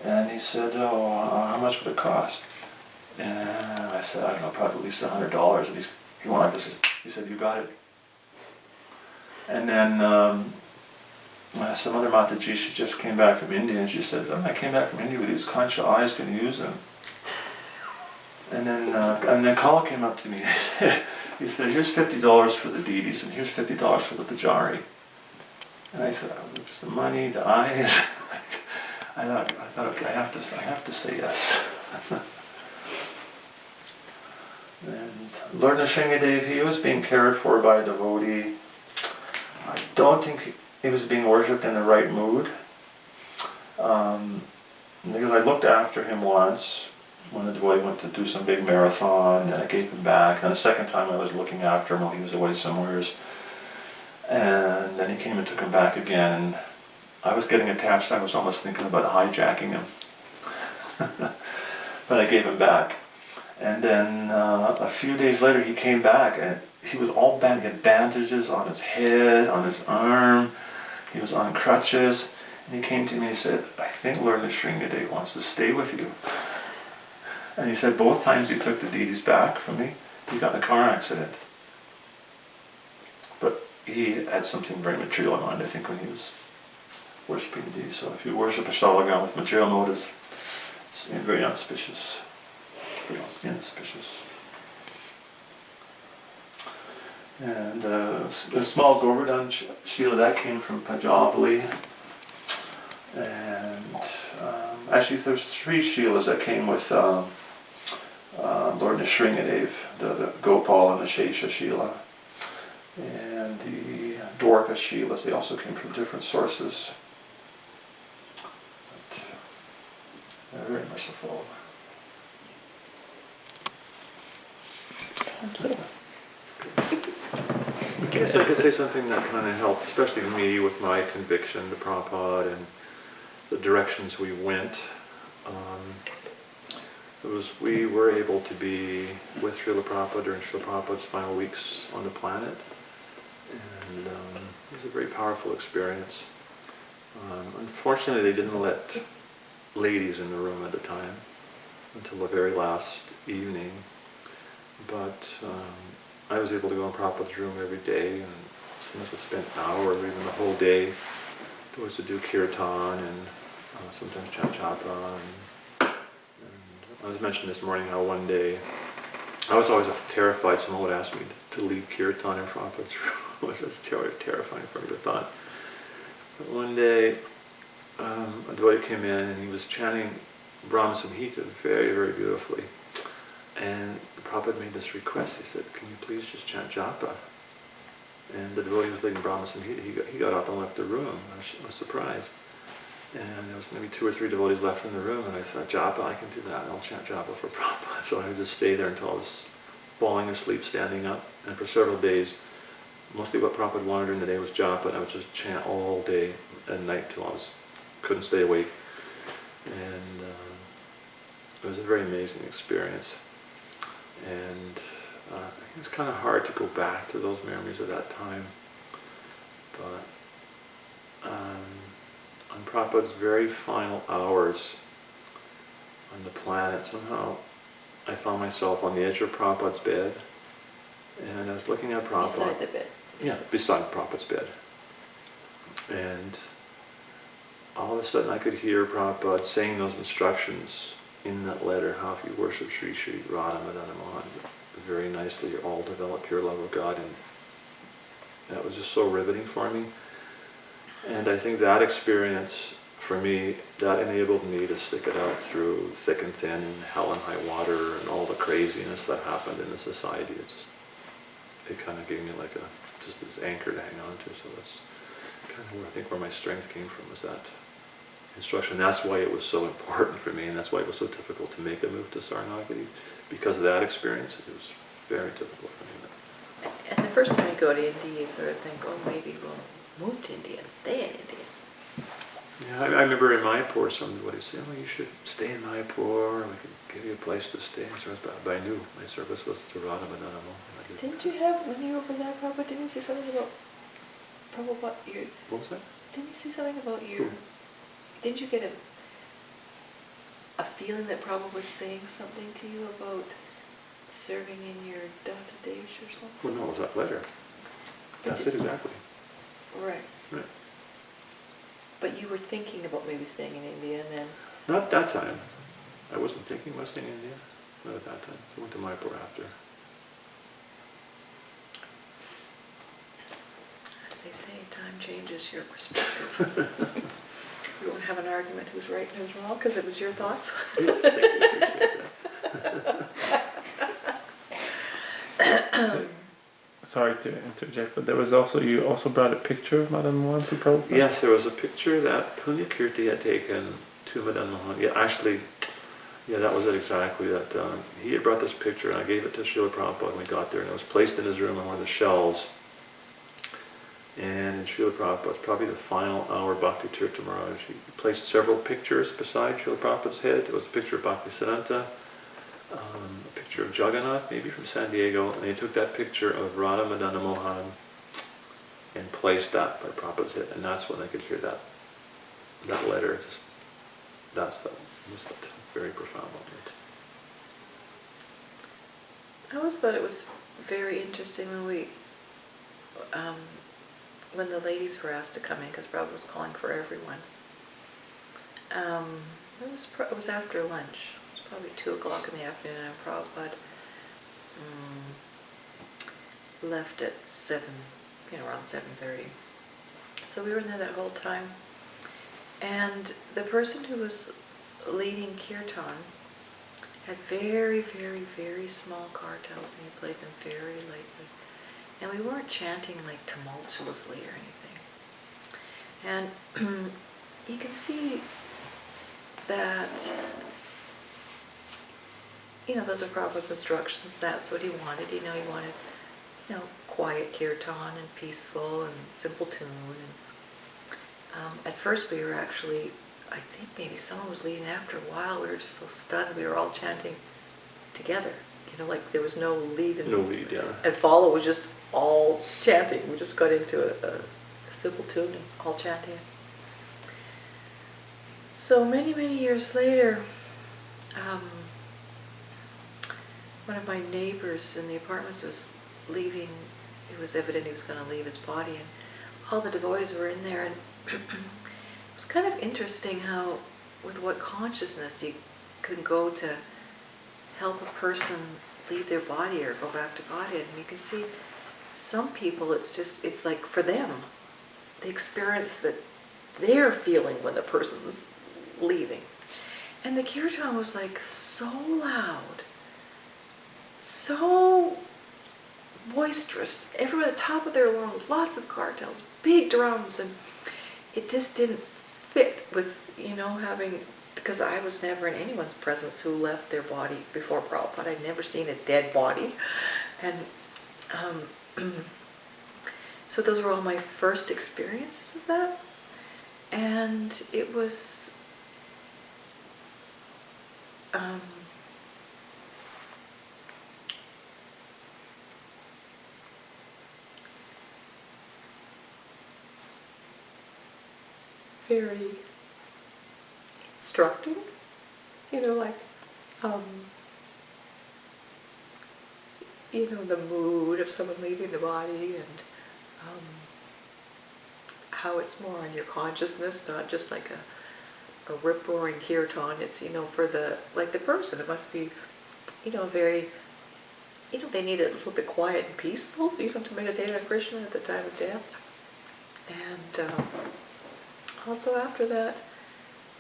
And he said, "Oh, how much would it cost?" And I said, "I don't know, probably at least $100. And he went like this. He said, "You got it." And then some other Mataji, she just came back from India, and she said, "I came back from India with these concha eyes, can you use them?" And then Kala came up to me. He said, "Here's $50 for the deities, and here's $50 for the pujari." And I thought, "It's the money, the eyes." I thought, okay, I have to say yes. And Lord Nrsingadev, he was being cared for by a devotee. I don't think he was being worshipped in the right mood. Because I looked after him once, when the devotee went to do some big marathon, and I gave him back. And the second time I was looking after him while he was away somewhere. And then he came and took him back again. I was getting attached. I was almost thinking about hijacking him. But I gave him back. And then a few days later he came back, and he was all bent. He had bandages on his head, on his arm. He was on crutches. And he came to me and said, "I think Lord Nrsingadev wants to stay with you." And he said both times he took the deities back from me, he got in a car accident. But he had something very material in mind, I think, when he was worshipping the deities. So if you worship a Shalagram with material motives, it's very auspicious. Very inauspicious. And the small Govardhan Shila, that came from Pajavali. And actually there's 3 Shilas that came with Lord Nrsingadev, the Gopal and the Shesha Shila. And the Dwarka Shilas, they also came from different sources. But they're very merciful. Thank you. I guess I could say something that kind of helped, especially me with my conviction to Prabhupada and the directions we went. We were able to be with Srila Prabhupada during Srila Prabhupada's final weeks on the planet, and it was a very powerful experience. Unfortunately, they didn't let ladies in the room at the time until the very last evening, but I was able to go in Prabhupada's room every day, and sometimes would spend hours or even the whole day. There was to do kirtan and sometimes chant japa. And I was mentioning this morning how one day I was always terrified someone would ask me to lead kirtan in Prabhupada's room. It was just terrifying for me to thought. But one day a devotee came in and he was chanting Brahma Samhita very, very beautifully. And Prabhupada made this request. He said, "Can you please just chant japa?" And the devotee was leading Brahma Samhita. He got up and left the room. I was surprised. And there was maybe 2 or 3 devotees left in the room, and I thought, japa, I can do that. I'll chant japa for Prabhupada. So I would just stay there until I was falling asleep, standing up. And for several days, mostly what Prabhupada wanted during the day was japa, and I would just chant all day and night till I couldn't stay awake. And it was a very amazing experience. And it's kind of hard to go back to those memories of that time. But on Prabhupada's very final hours on the planet, somehow I found myself on the edge of Prabhupada's bed, and I was looking at Prabhupada. Beside the bed. Yeah, beside Prabhupada's bed. And all of a sudden I could hear Prabhupada saying those instructions in that letter, how if you worship Sri Sri Radha Madana Mohan very nicely, you all develop pure love of God, and that was just so riveting for me. And I think that experience, for me, that enabled me to stick it out through thick and thin, and hell and high water, and all the craziness that happened in the society. It kind of gave me like just this anchor to hang on to. So that's kind of where I think where my strength came from, was that instruction. That's why it was so important for me, and that's why it was so difficult to make the move to Saranagati. Because of that experience, it was very difficult for me. And the first time you go to India, you sort of think, oh, maybe we'll move to India and stay in India. Yeah, I remember in Mayapur, somebody said, "Oh, you should stay in Mayapur, we could give you a place to stay." But I knew my service was to Radha Madana Mohan. Didn't you have, when you were over there, Prabhupada, didn't you say something about Prabhupada, What was that? didn't you say something about your, didn't you get a feeling that Prabhupada was saying something to you about serving in your Data Desh or something? Well, no, it was that letter. That's it, exactly. Right. Right. But you were thinking about maybe staying in India, and then... Not that time. I wasn't thinking about staying in India. Not at that time. I went to Mayapur after. As they say, time changes your perspective. We won't have an argument who's right and who's wrong, because it was your thoughts. Yes, thank you. Appreciate that. Sorry to interject, but there was also, you also brought a picture of Madan Mohan to Prabhupada? Yes, there was a picture that Punya Kirti had taken to Madan Mohan. Yeah, actually, yeah, that was it exactly. That he had brought this picture, and I gave it to Srila Prabhupada when we got there, and it was placed in his room on one of the shelves. And in Srila Prabhupada's, probably the final hour, Bhakti Tirtha Maharaj, he placed several pictures beside Srila Prabhupada's head. It was a picture of Bhaktisiddhanta, a picture of Jagannath, maybe from San Diego, and he took that picture of Radha Madana Mohan and placed that by Prabhupada's head, and that's when I could hear that letter. It was that very profound moment. I always thought it was very interesting when the ladies were asked to come in, because Prabhupada was calling for everyone. It was after lunch. It was probably 2 o'clock in the afternoon, and Prabhupada left at 7, around 7:30. So we were in there that whole time. And the person who was leading kirtan had very, very, very small kartals, and he played them very lightly. And we weren't chanting like tumultuously or anything. And you can see that, those are Prabhupada's instructions. That's what he wanted. He wanted quiet kirtan and peaceful and simple tune. And at first we were actually, I think maybe someone was leading. After a while we were just so stunned, we were all chanting together. Like there was no lead and, No lead, yeah. and follow, was just all chanting. We just got into a simple tune and all chanting. So many, many years later, one of my neighbors in the apartments was leaving. It was evident he was going to leave his body, and all the devotees were in there. And it was kind of interesting how, with what consciousness you can go to help a person leave their body or go back to Godhead. And you can see some people, it's like for them, the experience that they're feeling when the person's leaving. And the kirtan was like so loud, so boisterous, everywhere at the top of their lungs, lots of cartels, big drums, and it just didn't fit with, having, because I was never in anyone's presence who left their body before Prabhupada. I'd never seen a dead body. And so those were all my first experiences of that. And it was very instructing, the mood of someone leaving the body, and how it's more on your consciousness, not just like a rip-roaring kirtan. It's, for the person, it must be, very, they need it a little bit quiet and peaceful, to meditate on Krishna at the time of death. And also after that,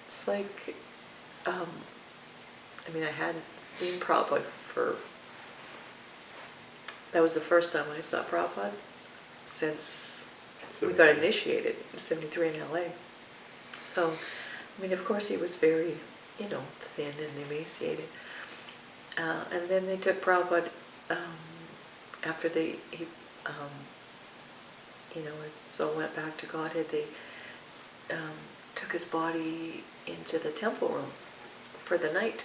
it's like, I hadn't seen Prabhupada that was the first time I saw Prabhupada since we got initiated in '73 in LA. So, of course he was very, thin and emaciated. And then they took Prabhupada, after he his soul went back to Godhead, they took his body into the temple room for the night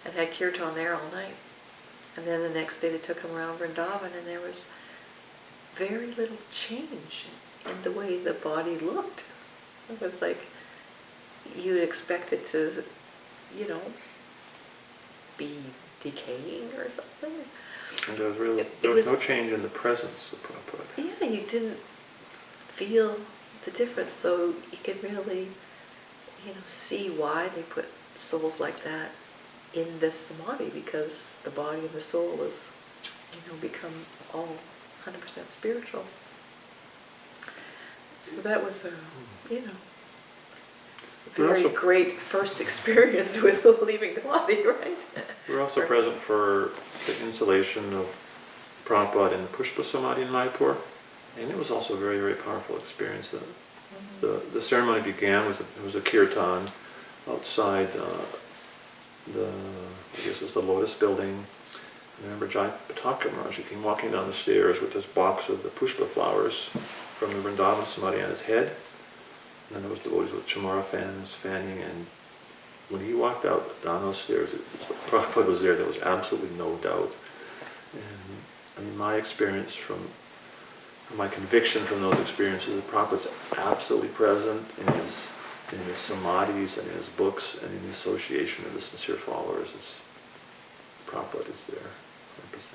and had kirtan there all night. And then the next day they took him around Vrindavan, and there was very little change in the way the body looked. It was like you'd expect it to, be decaying or something. And there was no change in the presence of Prabhupada. Yeah, you didn't feel the difference, so you could really, see why they put souls like that in this samadhi, because the body and the soul is, become all 100% spiritual. So that was a, very great first experience with leaving the body, right? We were also present for the installation of Prabhupada in the Pushpa Samadhi in Mayapur, and it was also a very, very powerful experience. The ceremony began with it was a kirtan outside I guess it was the Lotus building. I remember Jai Pataka Maharaj came walking down the stairs with this box of the Pushpa flowers from the Vrindavan Samadhi on his head. And then there was devotees with chamara fans fanning, and when he walked out down those stairs, it was like Prabhupada was there. There was absolutely no doubt. And my experience my conviction from those experiences, that Prabhupada's absolutely present in his samadhis and in his books and in the association of the sincere followers. Prabhupada is there, 100%.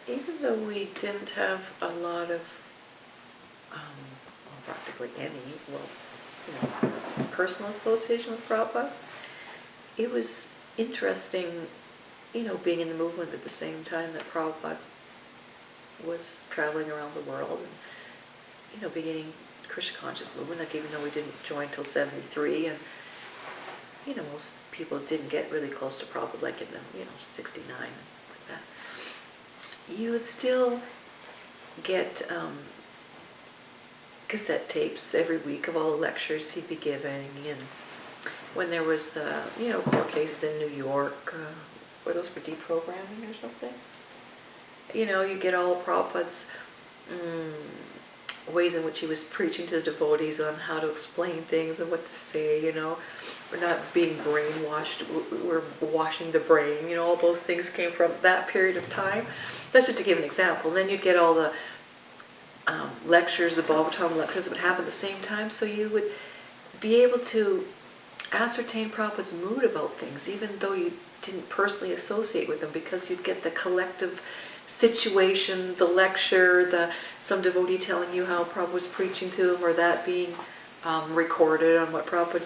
Even though we didn't have a lot of, practically any, personal association with Prabhupada, it was interesting, being in the movement at the same time that Prabhupada was traveling around the world and, beginning Krishna conscious movement, like even though we didn't join till '73, and, most people didn't get really close to Prabhupada like in the, '69 and like that. You would still get cassette tapes every week of all the lectures he'd be giving, and when there was the, court cases in New York, were those for deprogramming or something? You get all Prabhupada's ways in which he was preaching to the devotees on how to explain things and what to say, We're not being brainwashed, we're washing the brain, all those things came from that period of time. That's just to give an example. Then you'd get all the lectures, the Bhagavatam lectures that would happen at the same time, so you would be able to ascertain Prabhupada's mood about things, even though you didn't personally associate with them, because you'd get the collective situation, the lecture, some devotee telling you how Prabhupada was preaching to them, or that being recorded on what Prabhupada,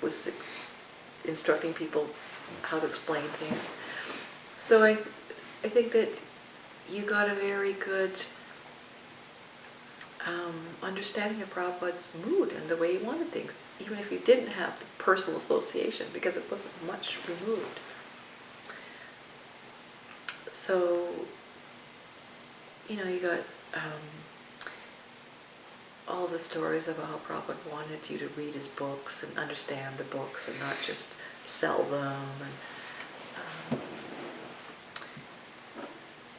was instructing people how to explain things. So I think that you got a very good understanding of Prabhupada's mood and the way he wanted things, even if you didn't have the personal association, because it wasn't much removed. So, you got all the stories about how Prabhupada wanted you to read his books and understand the books and not just sell them.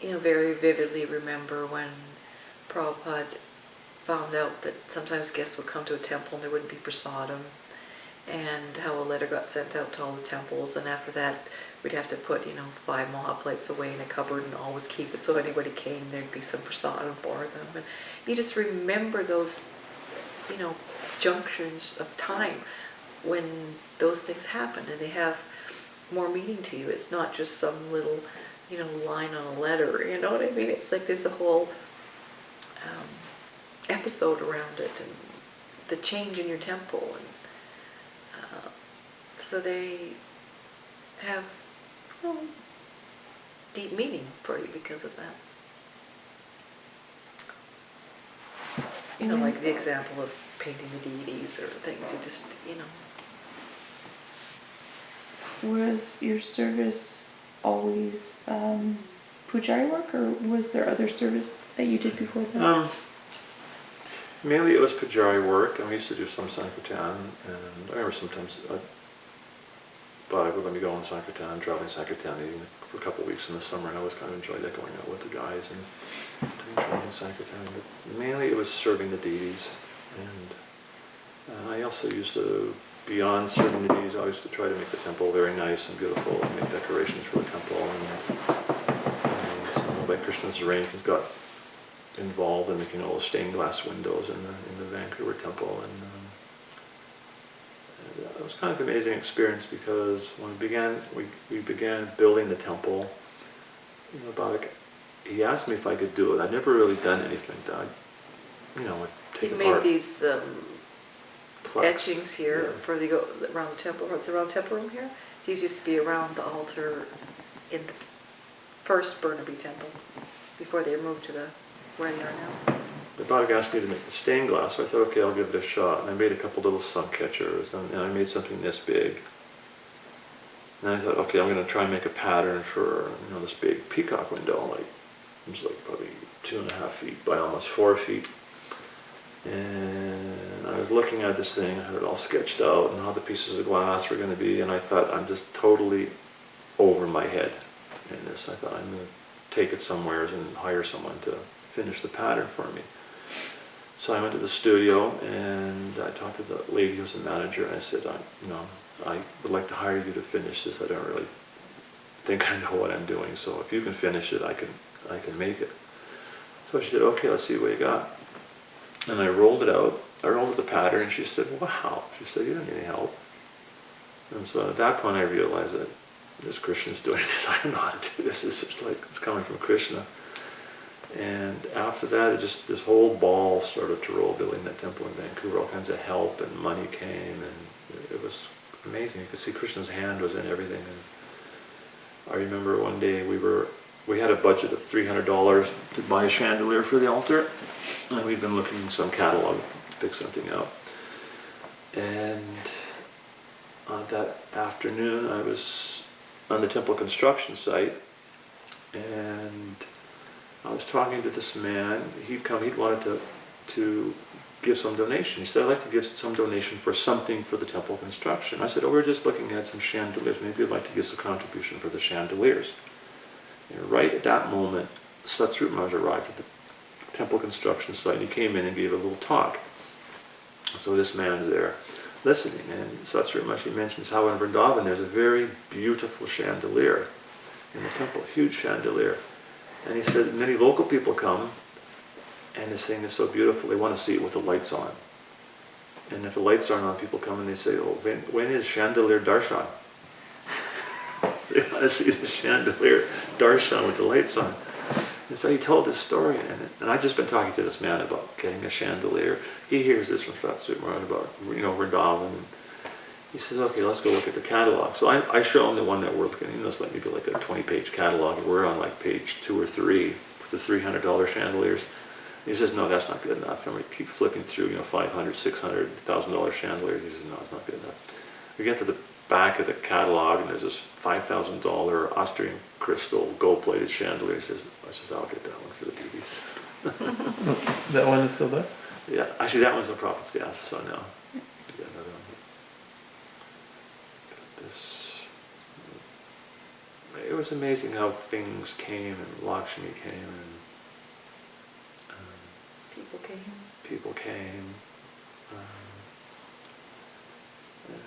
And, very vividly remember when Prabhupada found out that sometimes guests would come to a temple and there wouldn't be prasadam, and how a letter got sent out to all the temples, and after that we'd have to put 5 mahaplates away in a cupboard and always keep it, so if anybody came there'd be some prasadam for them. And you just remember those junctions of time when those things happen, and they have more meaning to you. It's not just some little line on a letter, you know what I mean? It's like there's a whole episode around it, and the change in your temple, and so they have deep meaning for you because of that. Like the example of painting the deities or things, you just, Was your service always pujari work, or was there other service that you did before that? Mainly it was Pujari work, and we used to do some Sankirtan, and I remember sometimes but I would let me go on Sankirtan, traveling Sankirtan even for a couple of weeks in the summer, and I always kind of enjoyed that, going out with the guys and doing traveling Sankirtan. But mainly it was serving the deities, and I also used to, beyond serving the deities, I used to try to make the temple very nice and beautiful, and make decorations for the temple, and some of Radha-Krishna's arrangements got involved in making all the stained glass windows in the Vancouver temple, and it was kind of an amazing experience, because when we began building the temple, he asked me if I could do it. I'd never really done anything like that. I'd take You apart made these plaques. etchings here Yeah. for around the temple. It's around the temple room here. These used to be around the altar in the first Burnaby temple before they moved to where they are now. The Bhattacharya asked me to make the stained glass, so I thought, okay, I'll give it a shot. And I made a couple little sun catchers, and I made something this big. And I thought, okay, I'm going to try and make a pattern for this big peacock window, it was like probably 2.5 feet by almost 4 feet. And I was looking at this thing, I had it all sketched out, and how the pieces of glass were going to be, and I thought, I'm just totally over my head in this. I thought, I'm going to take it somewhere and hire someone to finish the pattern for me. So I went to the studio, and I talked to the lady who's the manager, and I said, I would like to hire you to finish this. I don't really think I know what I'm doing, so if you can finish it, I can make it. So she said, okay, let's see what you got. And I rolled it out. I rolled out the pattern, and she said, wow. She said, you don't need any help. And so at that point I realized that this Krishna's doing this. I don't know how to do this. It's just like, it's coming from Krishna. And after that, this whole ball started to roll, building that temple in Vancouver. All kinds of help and money came, and it was amazing. You could see Krishna's hand was in everything. And I remember one day we had a budget of $300 to buy a chandelier for the altar, and we'd been looking in some catalog to pick something up. And that afternoon, I was on the temple construction site, and I was talking to this man. He'd wanted to to give some donation. He said, I'd like to give some donation for something for the temple construction. I said, oh, we're just looking at some chandeliers. Maybe you'd like to give us a contribution for the chandeliers. And right at that moment, Satsrup Maharaj arrived at the temple construction site, and he came in and gave a little talk. So this man's there listening, and Satsrup Maharaj mentions how in Vrindavan there's a very beautiful chandelier in the temple, huge chandelier. And he said many local people come, and this thing is so beautiful, they want to see it with the lights on. And if the lights aren't on, people come and they say, oh, when is chandelier darshan? They want to see the chandelier darshan with the lights on. And so he told this story, and I've just been talking to this man about getting a chandelier. He hears this from Satsrup Maharaj about, Vrindavan. And he says, okay, let's go look at the catalog. So I show him the one that we're looking at. It's like maybe like a 20-page catalog, and we're on like page 2 or 3 with the $300 chandeliers. He says, no, that's not good enough. And we keep flipping through, $500, $600, $1,000 chandeliers. He says, no, it's not good enough. We get to the back of the catalog, and there's this $5,000 Austrian crystal gold-plated chandelier. He says, I'll get that one for the deities. That one is still there? Yeah, actually that one's in Prophet's gas, so now. Got another one. Got this. It was amazing how things came, and Lakshmi came, and People came. people came. And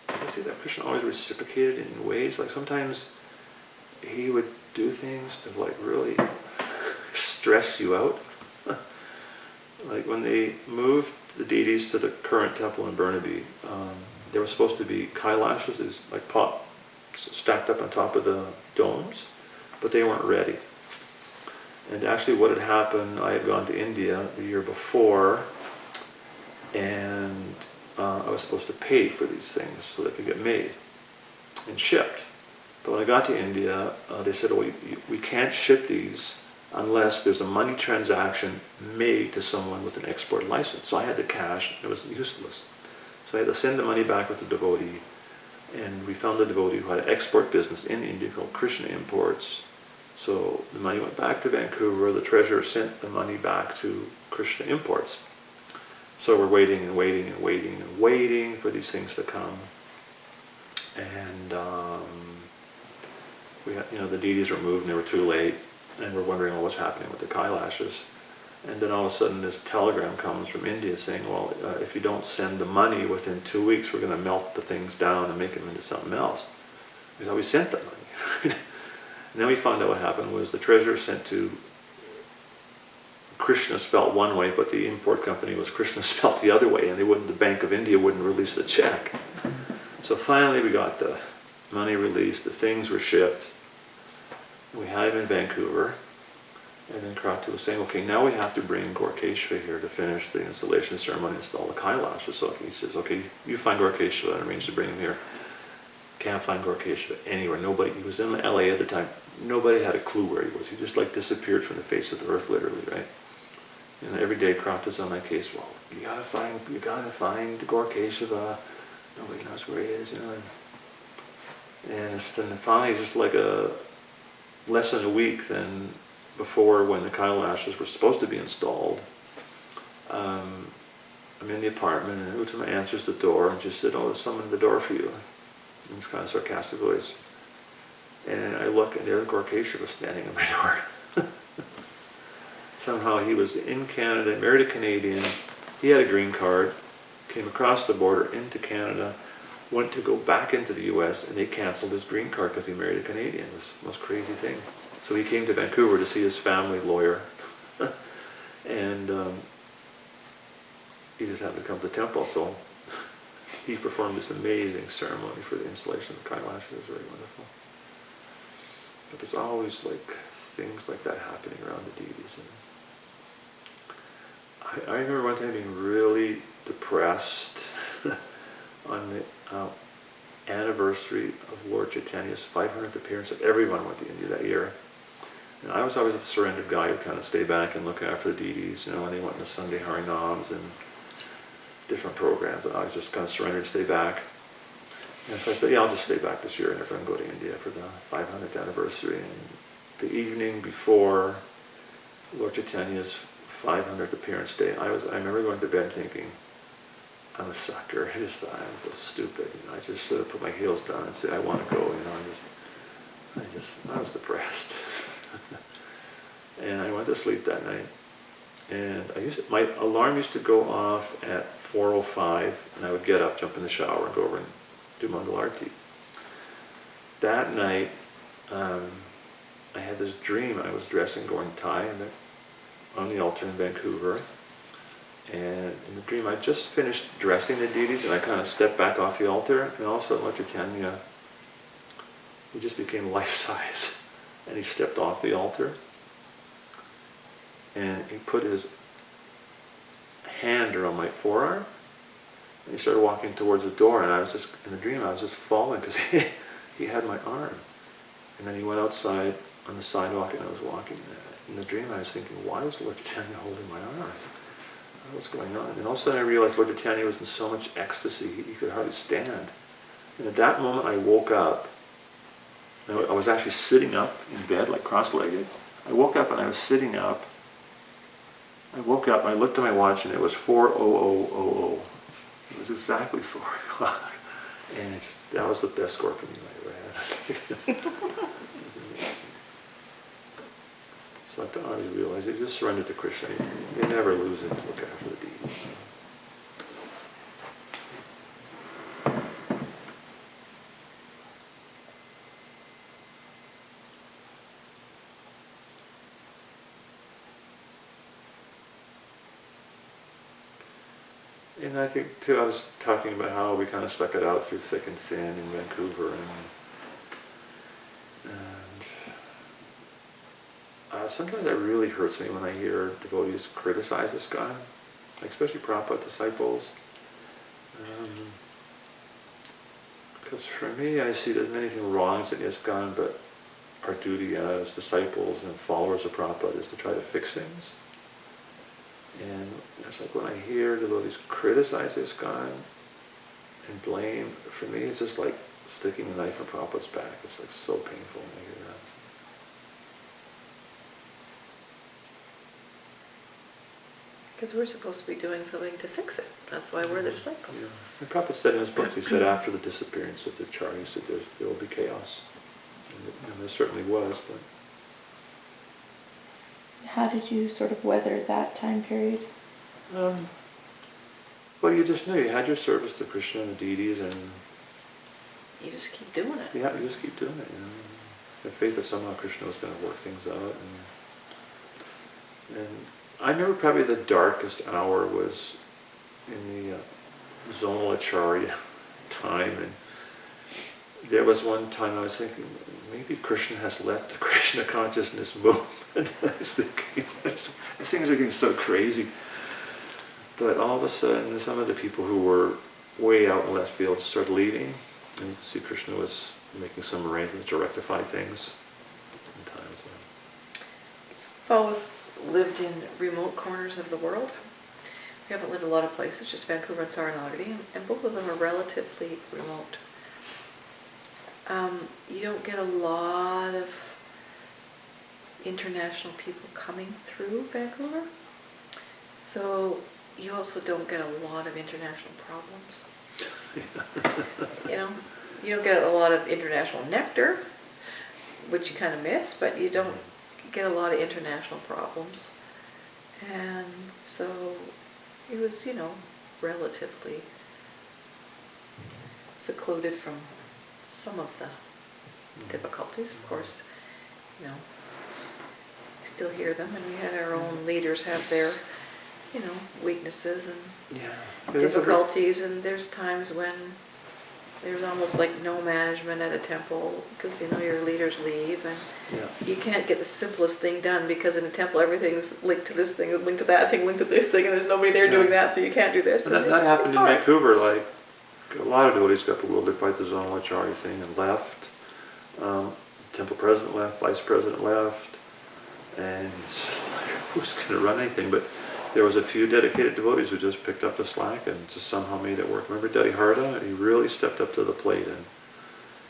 I see that Krishna always reciprocated in ways, like sometimes he would do things to like really stress you out. Like when they moved the deities to the current temple in Burnaby, there were supposed to be Kailashes, these like pot stacked up on top of the domes, but they weren't ready. And actually what had happened, I had gone to India the year before, and I was supposed to pay for these things so they could get made and shipped. But when I got to India, they said, oh, we can't ship these unless there's a money transaction made to someone with an export license. So I had the cash, it was useless. So I had to send the money back with the devotee, and we found a devotee who had an export business in India called Krishna Imports. So the money went back to Vancouver, the treasurer sent the money back to Krishna Imports. So we're waiting and waiting and waiting and waiting for these things to come. And we had, the deities were moved and they were too late, and we're wondering, well, what's happening with the Kailashes? And then all of a sudden this telegram comes from India saying, well, if you don't send the money within 2 weeks, we're going to melt the things down and make them into something else. We thought we sent the money. And then we found out what happened was the treasurer sent to Krishna spelt one way, but the import company was Krishna spelt the other way, and the Bank of India wouldn't release the check. So finally we got the money released, the things were shipped. We had them in Vancouver, and then Kratu was saying, okay, now we have to bring Gorkeshva here to finish the installation ceremony, install the Kailashes. So he says, okay, you find Gorkeshva and arrange to bring him here. Can't find Gorkeshva anywhere. Nobody, he was in LA at the time, nobody had a clue where he was. He just like disappeared from the face of the earth, literally, right? And every day Krata's on my case, well, you gotta find Gorkeshva. Nobody knows where he is, And then finally, it's just like less than a week then before when the Kailashes were supposed to be installed. I'm in the apartment, and Uttama answers the door and just said, oh, there's someone at the door for you. In this kind of sarcastic voice. And I look, and there Gorkeshva was standing at my door. Somehow he was in Canada, married a Canadian, he had a green card, came across the border into Canada, went to go back into the US, and they canceled his green card because he married a Canadian. It was the most crazy thing. So he came to Vancouver to see his family lawyer. And he just happened to come to the temple, so he performed this amazing ceremony for the installation of the Kailash. It was very wonderful. But there's always like things like that happening around the deities. And I remember one time being really depressed on the anniversary of Lord Chaitanya's 500th appearance. Everyone went to India that year. And I was always the surrendered guy who kind of stay back and look after the deities, when they went in the Sunday Harinams and different programs, and I was just kind of surrendered and stay back. And so I said, yeah, I'll just stay back this year and everyone go to India for the 500th anniversary. And the evening before Lord Chaitanya's 500th appearance day. I remember going to bed thinking, I'm a sucker. I just thought I was so stupid. You know, I just should have put my heels down and said, I want to go. You know, I was depressed. And I went to sleep that night. And my alarm used to go off at 4:05, and I would get up, jump in the shower, and go over and do Mangalarti. That night, I had this dream. I was dressing, going Thai, on the altar in Vancouver. And in the dream, I just finished dressing the deities, and I kind of stepped back off the altar, and all of a sudden, Lord Chaitanya, he just became life-size. And he stepped off the altar, and he put his hand around my forearm, and he started walking towards the door, and I was just, in the dream, I was just falling, because he had my arm. And then he went outside on the sidewalk, and I was walking. In the dream, I was thinking, why was Lord Chaitanya holding my arm? What's going on? And all of a sudden I realized Lord Chaitanya was in so much ecstasy, he could hardly stand. And at that moment I woke up. I was actually sitting up in bed, like cross-legged. I woke up and I was sitting up. I woke up and I looked at my watch and it was 4:00:00. It was exactly 4 o'clock. And that was the best scorpion I ever had. So I always realized you just surrender to Krishna. You never lose it to look after the deity. And I think too, I was talking about how we kind of stuck it out through thick and thin in Vancouver, and sometimes it really hurts me when I hear devotees criticize ISKCON, especially Prabhupada disciples. Because for me, I see there's many things wrong in ISKCON, but our duty as disciples and followers of Prabhupada is to try to fix things. And it's like when I hear devotees criticize ISKCON and blame, for me it's just like sticking a knife in Prabhupada's back. It's like so painful when I hear that. Because we're supposed to be doing something to fix it. That's why we're the disciples. Yeah. And Prabhupada said in his book, he said after the disappearance of the Char, he said there will be chaos. And there certainly was, but... How did you sort of weather that time period? Well, you just knew you had your service to Krishna and the deities, and You just keep doing it. yeah, you just keep doing it. You know, have faith that somehow Krishna was going to work things out. And I remember probably the darkest hour was in the zonal acharya time, and there was one time I was thinking, maybe Krishna has left the Krishna consciousness movement. I was thinking, things are getting so crazy. But all of a sudden, some of the people who were way out in left field started leaving, and you could see Krishna was making some arrangements to rectify things. Sometimes. I've always lived in remote corners of the world. We haven't lived a lot of places, just Vancouver and Saranagati, and both of them are relatively remote. You don't get a lot of international people coming through Vancouver, so you also don't get a lot of international problems. You know, you don't get a lot of international nectar, which you kind of miss, but you don't get a lot of international problems. And so it was, you know, relatively secluded from some of the difficulties. Of course, you know, I still hear them, and we had our own leaders have their, you know, weaknesses and difficulties, and there's times when there's almost like no management at a temple because, you know, your leaders leave, and you can't get the simplest thing done because in a temple everything's linked to this thing, linked to that thing, linked to this thing, and there's nobody there doing that, so you can't do this. And that happened in Vancouver. Like a lot of devotees got bewildered by the zonal acharya thing and left. Temple president left, vice president left, and who's going to run anything? But there was a few dedicated devotees who just picked up the slack and just somehow made it work. Remember Daddy Harda? He really stepped up to the plate and,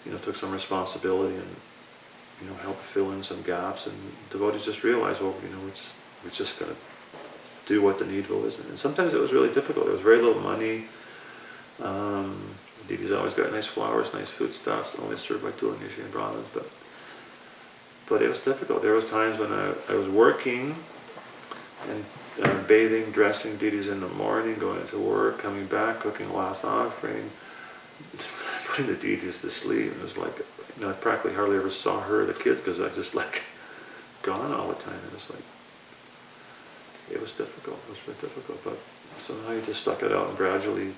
you know, took some responsibility and, you know, helped fill in some gaps. And devotees just realized, well, you know, we're just going to do what the needful is. And sometimes it was really difficult. There was very little money. Deities always got nice flowers, nice foodstuffs, only served by two initiated Brahmins, but it was difficult. There was times when I was working and bathing, dressing deities in the morning, going to work, coming back, cooking the last offering, putting the deities to sleep. It was like, I practically hardly ever saw her or the kids because I just like gone all the time. And it's like, it was difficult. It was really difficult, but somehow you just stuck it out, and gradually,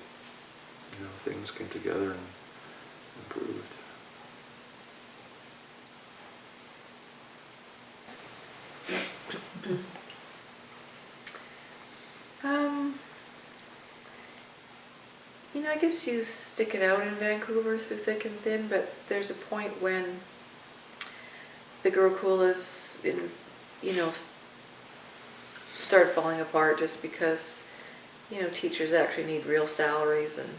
things came together and improved. I guess you stick it out in Vancouver through thick and thin, but there's a point when the Gurukulas start falling apart just because, teachers actually need real salaries and,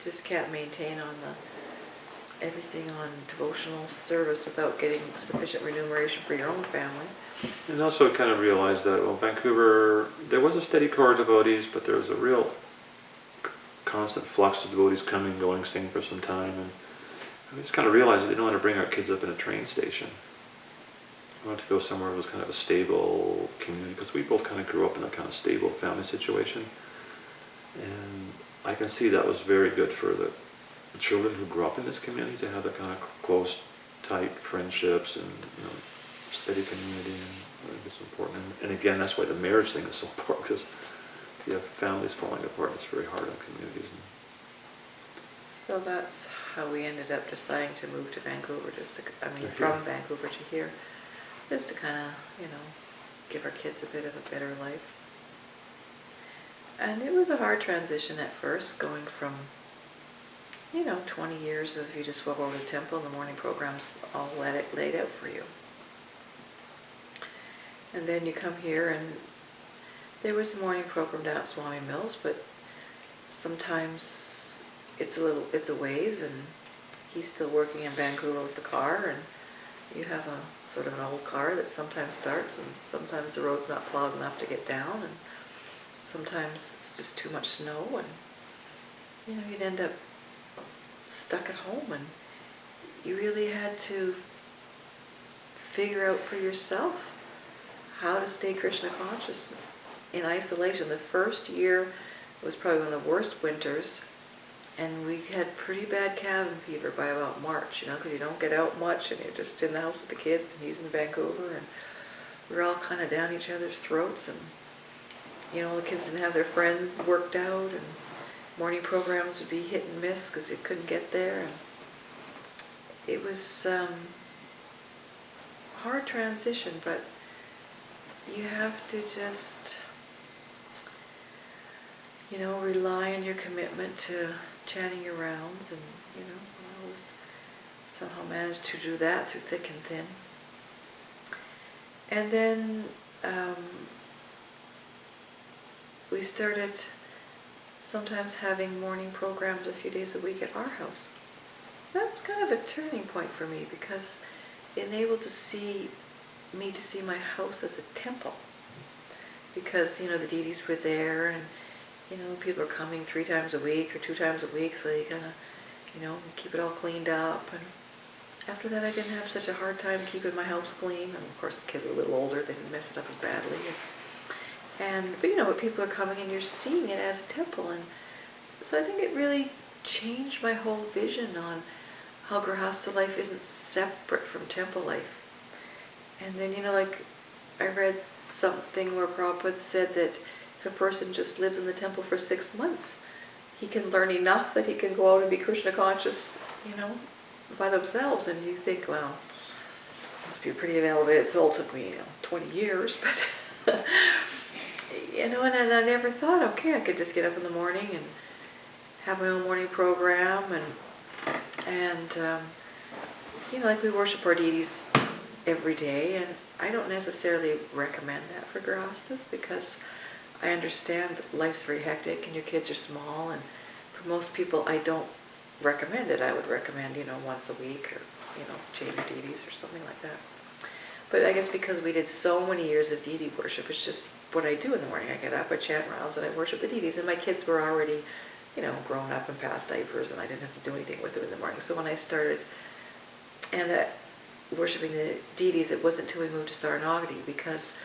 just can't maintain on everything on devotional service without getting sufficient remuneration for your own family. And also kind of realized that, Vancouver, there was a steady core of devotees, but there was a real constant flux of devotees coming and going, staying for some time. And we just kind of realized that we didn't want to bring our kids up in a train station. We wanted to go somewhere that was kind of a stable community, because we both kind of grew up in a kind of stable family situation. And I can see that was very good for the children who grew up in this community to have that kind of close, tight friendships and steady community, and I think it's important. And again, that's why the marriage thing is so important, because if you have families falling apart, it's very hard on communities. So that's how we ended up deciding to move to Vancouver, from Vancouver to here, just to kind of, give our kids a bit of a better life. And it was a hard transition at first, going from 20 years of you just walk over to the temple and the morning programs all laid out for you. And then you come here, and there was a morning program down at Swami Mills, but sometimes it's a ways, and he's still working in Vancouver with the car, and you have a sort of an old car that sometimes starts, and sometimes the road's not plowed enough to get down, and sometimes it's just too much snow, and you'd end up stuck at home, and you really had to figure out for yourself how to stay Krishna conscious in isolation. The first year was probably one of the worst winters, and we had pretty bad cabin fever by about March, because you don't get out much, and you're just in the house with the kids, and he's in Vancouver, and we're all kind of down each other's throats, and the kids didn't have their friends worked out, and morning programs would be hit and miss because you couldn't get there, and it was hard transition, but you have to just rely on your commitment to chanting your rounds, and I always somehow managed to do that through thick and thin. And then we started sometimes having morning programs a few days a week at our house. That was kind of a turning point for me, because it enabled me to see my house as a temple, because the deities were there, and people are coming 3 times a week or 2 times a week, so you kind of keep it all cleaned up. And after that, I didn't have such a hard time keeping my house clean, and of course the kids were a little older, they didn't mess it up as badly. But people are coming, and you're seeing it as a temple, and so I think it really changed my whole vision on how Grihastha life isn't separate from temple life. And then, I read something where Prabhupada said that if a person just lives in the temple for 6 months, he can learn enough that he can go out and be Krishna conscious, by themselves. And you think, well, it must be a pretty elevated soul. It took me, 20 years, but, and I never thought, okay, I could just get up in the morning and have my own morning program, and we worship our deities every day, and I don't necessarily recommend that for Grihasthas, because I understand that life's very hectic and your kids are small, and for most people I don't recommend it. I would recommend, once a week, or, change your deities or something like that. But I guess because we did so many years of deity worship, it's just what I do in the morning. I get up, I chant rounds, and I worship the deities. And my kids were already, grown up and past diapers, and I didn't have to do anything with them in the morning. So when I started worshiping the deities, it wasn't until we moved to Saranagati, because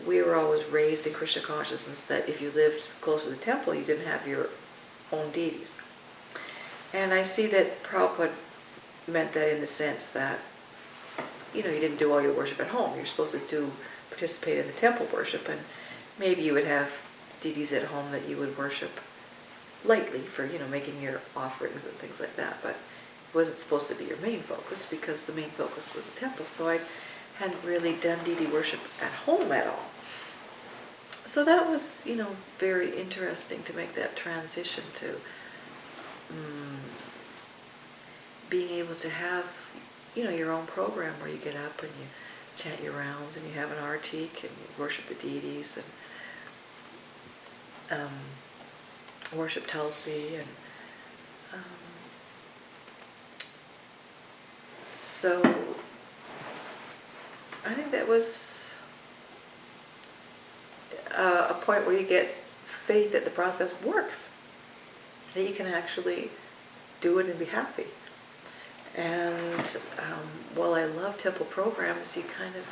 we were always raised in Krishna consciousness that if you lived close to the temple, you didn't have your own deities. And I see that Prabhupada meant that in the sense that, you didn't do all your worship at home. You're supposed to participate in the temple worship, and maybe you would have deities at home that you would worship lightly for, making your offerings and things like that. But it wasn't supposed to be your main focus, because the main focus was the temple. So I hadn't really done deity worship at home at all. So that was, very interesting to make that transition to being able to have, your own program where you get up and you chant your rounds and you have an artik and you worship the deities and worship Tulsi and so I think that was a point where you get faith that the process works, that you can actually do it and be happy. And while I love temple programs, you kind of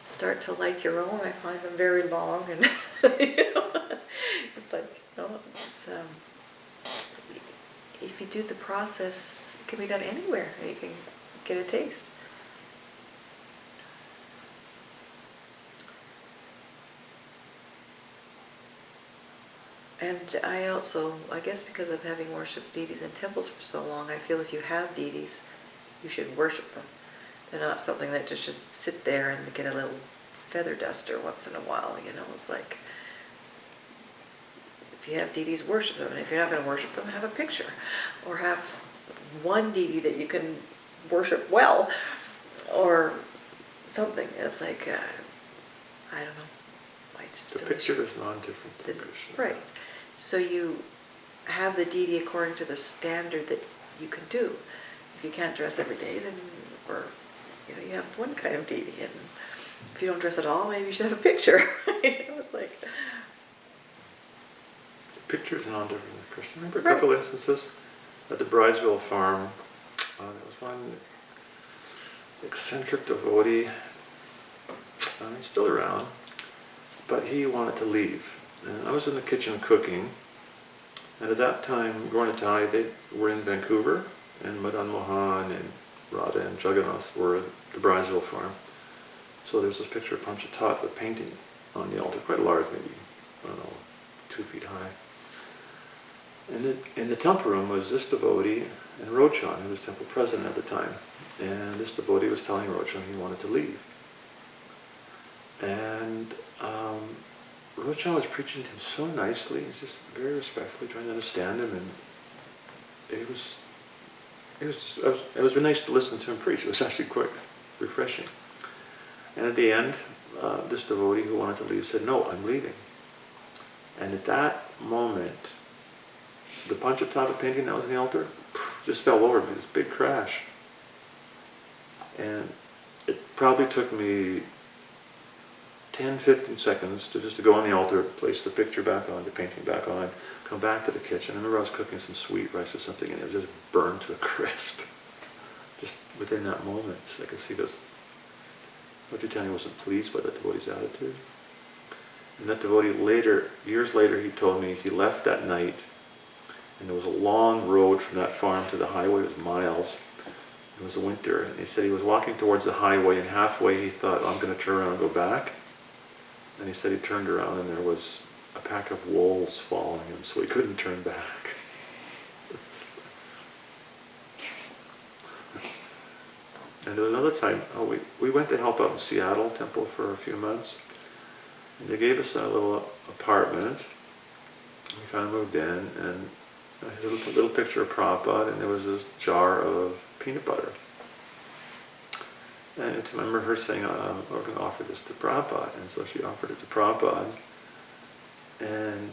start to like your own. I find them very long, and it's like, if you do the process, it can be done anywhere, and you can get a taste. And I also, I guess because of having worshipped deities in temples for so long, I feel if you have deities, you should worship them. They're not something that just should sit there and get a little feather duster once in a while, It's like, if you have deities, worship them. And if you're not going to worship them, have a picture. Or have one deity that you can worship well, or something. It's like, I don't know. The picture is non-different than Krishna. Right. So you have the deity according to the standard that you can do. If you can't dress every day, then, or, you have one kind of deity. And if you don't dress at all, maybe you should have a picture. It's like... The picture is non-different than Krishna. Remember a couple instances at the Bridesville farm. There was one eccentric devotee, he's still around, but he wanted to leave. And I was in the kitchen cooking, and at that time, Gornatai, they were in Vancouver, and Madan Mohan and Radha and Jagannath were at the Bridesville farm. So there's this picture of Panchatat with painting on the altar, quite large, maybe, 2 feet high. And in the temple room was this devotee and Rochan, who was temple president at the time. And this devotee was telling Rochan he wanted to leave. And Rochan was preaching to him so nicely, he's just very respectfully trying to understand him, and it was nice to listen to him preach. It was actually quite refreshing. And at the end, this devotee who wanted to leave said, "No, I'm leaving." And at that moment, the Panchatattva painting that was on the altar just fell over me, this big crash. And it probably took me 10-15 seconds to go on the altar, place the picture back on, the painting back on, come back to the kitchen. I remember I was cooking some sweet rice or something, and it was just burned to a crisp. Just within that moment, so I could see this. Vajrayani wasn't pleased by that devotee's attitude. And that devotee later, years later, he told me he left that night, and there was a long road from that farm to the highway. It was miles. It was winter, and he said he was walking towards the highway, and halfway he thought, "I'm going to turn around and go back." And he said he turned around, and there was a pack of wolves following him, so he couldn't turn back. And there was another time, we went to help out in Seattle Temple for a few months, and they gave us a little apartment. We kind of moved in, and I had a little picture of Prabhupada, and there was this jar of peanut butter. And I remember her saying, "We're going to offer this to Prabhupada." And so she offered it to Prabhupada. And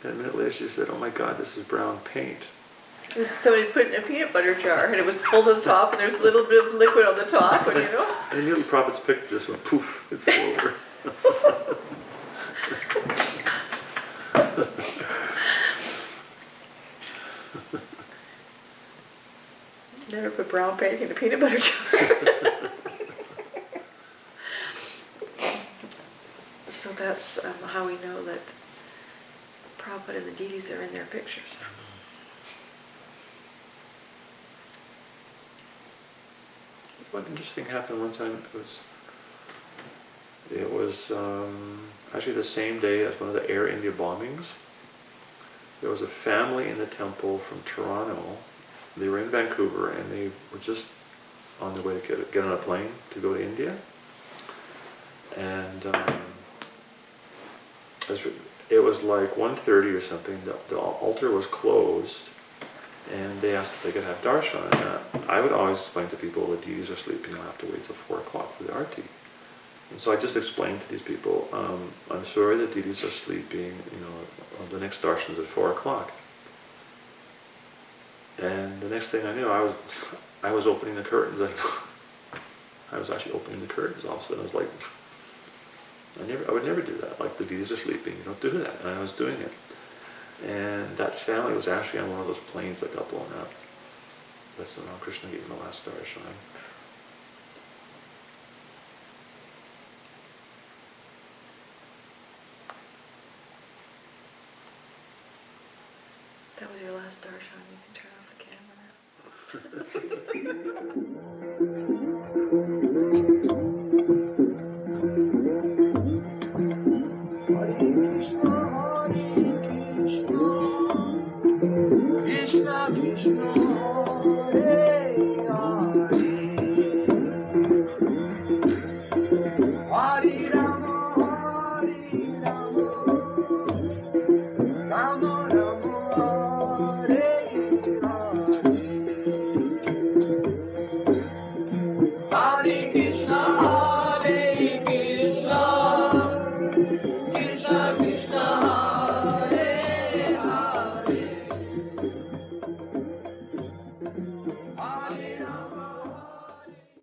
a minute later she said, "Oh my God, this is brown paint." Somebody put it in a peanut butter jar, and it was full to the top, and there's a little bit of liquid on the top, and you know. And immediately Prophet's picture just went poof, it flew over. Never put brown paint in a peanut butter jar. So that's how we know that Prabhupada and the deities are in their pictures. What interesting happened one time, it was actually the same day as one of the Air India bombings. There was a family in the temple from Toronto. They were in Vancouver and they were just on their way to get on a plane to go to India. And it was like 1:30 or something. The altar was closed, and they asked if they could have darshan. And I would always explain to people the deities are sleeping. You'll have to wait till 4 o'clock for the arti. And so I just explained to these people, I'm sorry the deities are sleeping. You know, the next darshan is at 4 o'clock. And the next thing I knew, I was opening the curtains. I was actually opening the curtains all of a sudden. I was like, I would never do that. Like, the deities are sleeping, you don't do that. And I was doing it. And that family was actually on one of those planes that got blown up. That's when Krishna gave them the last darshan. That was your last darshan. You can turn off the camera now. Hare Krishna,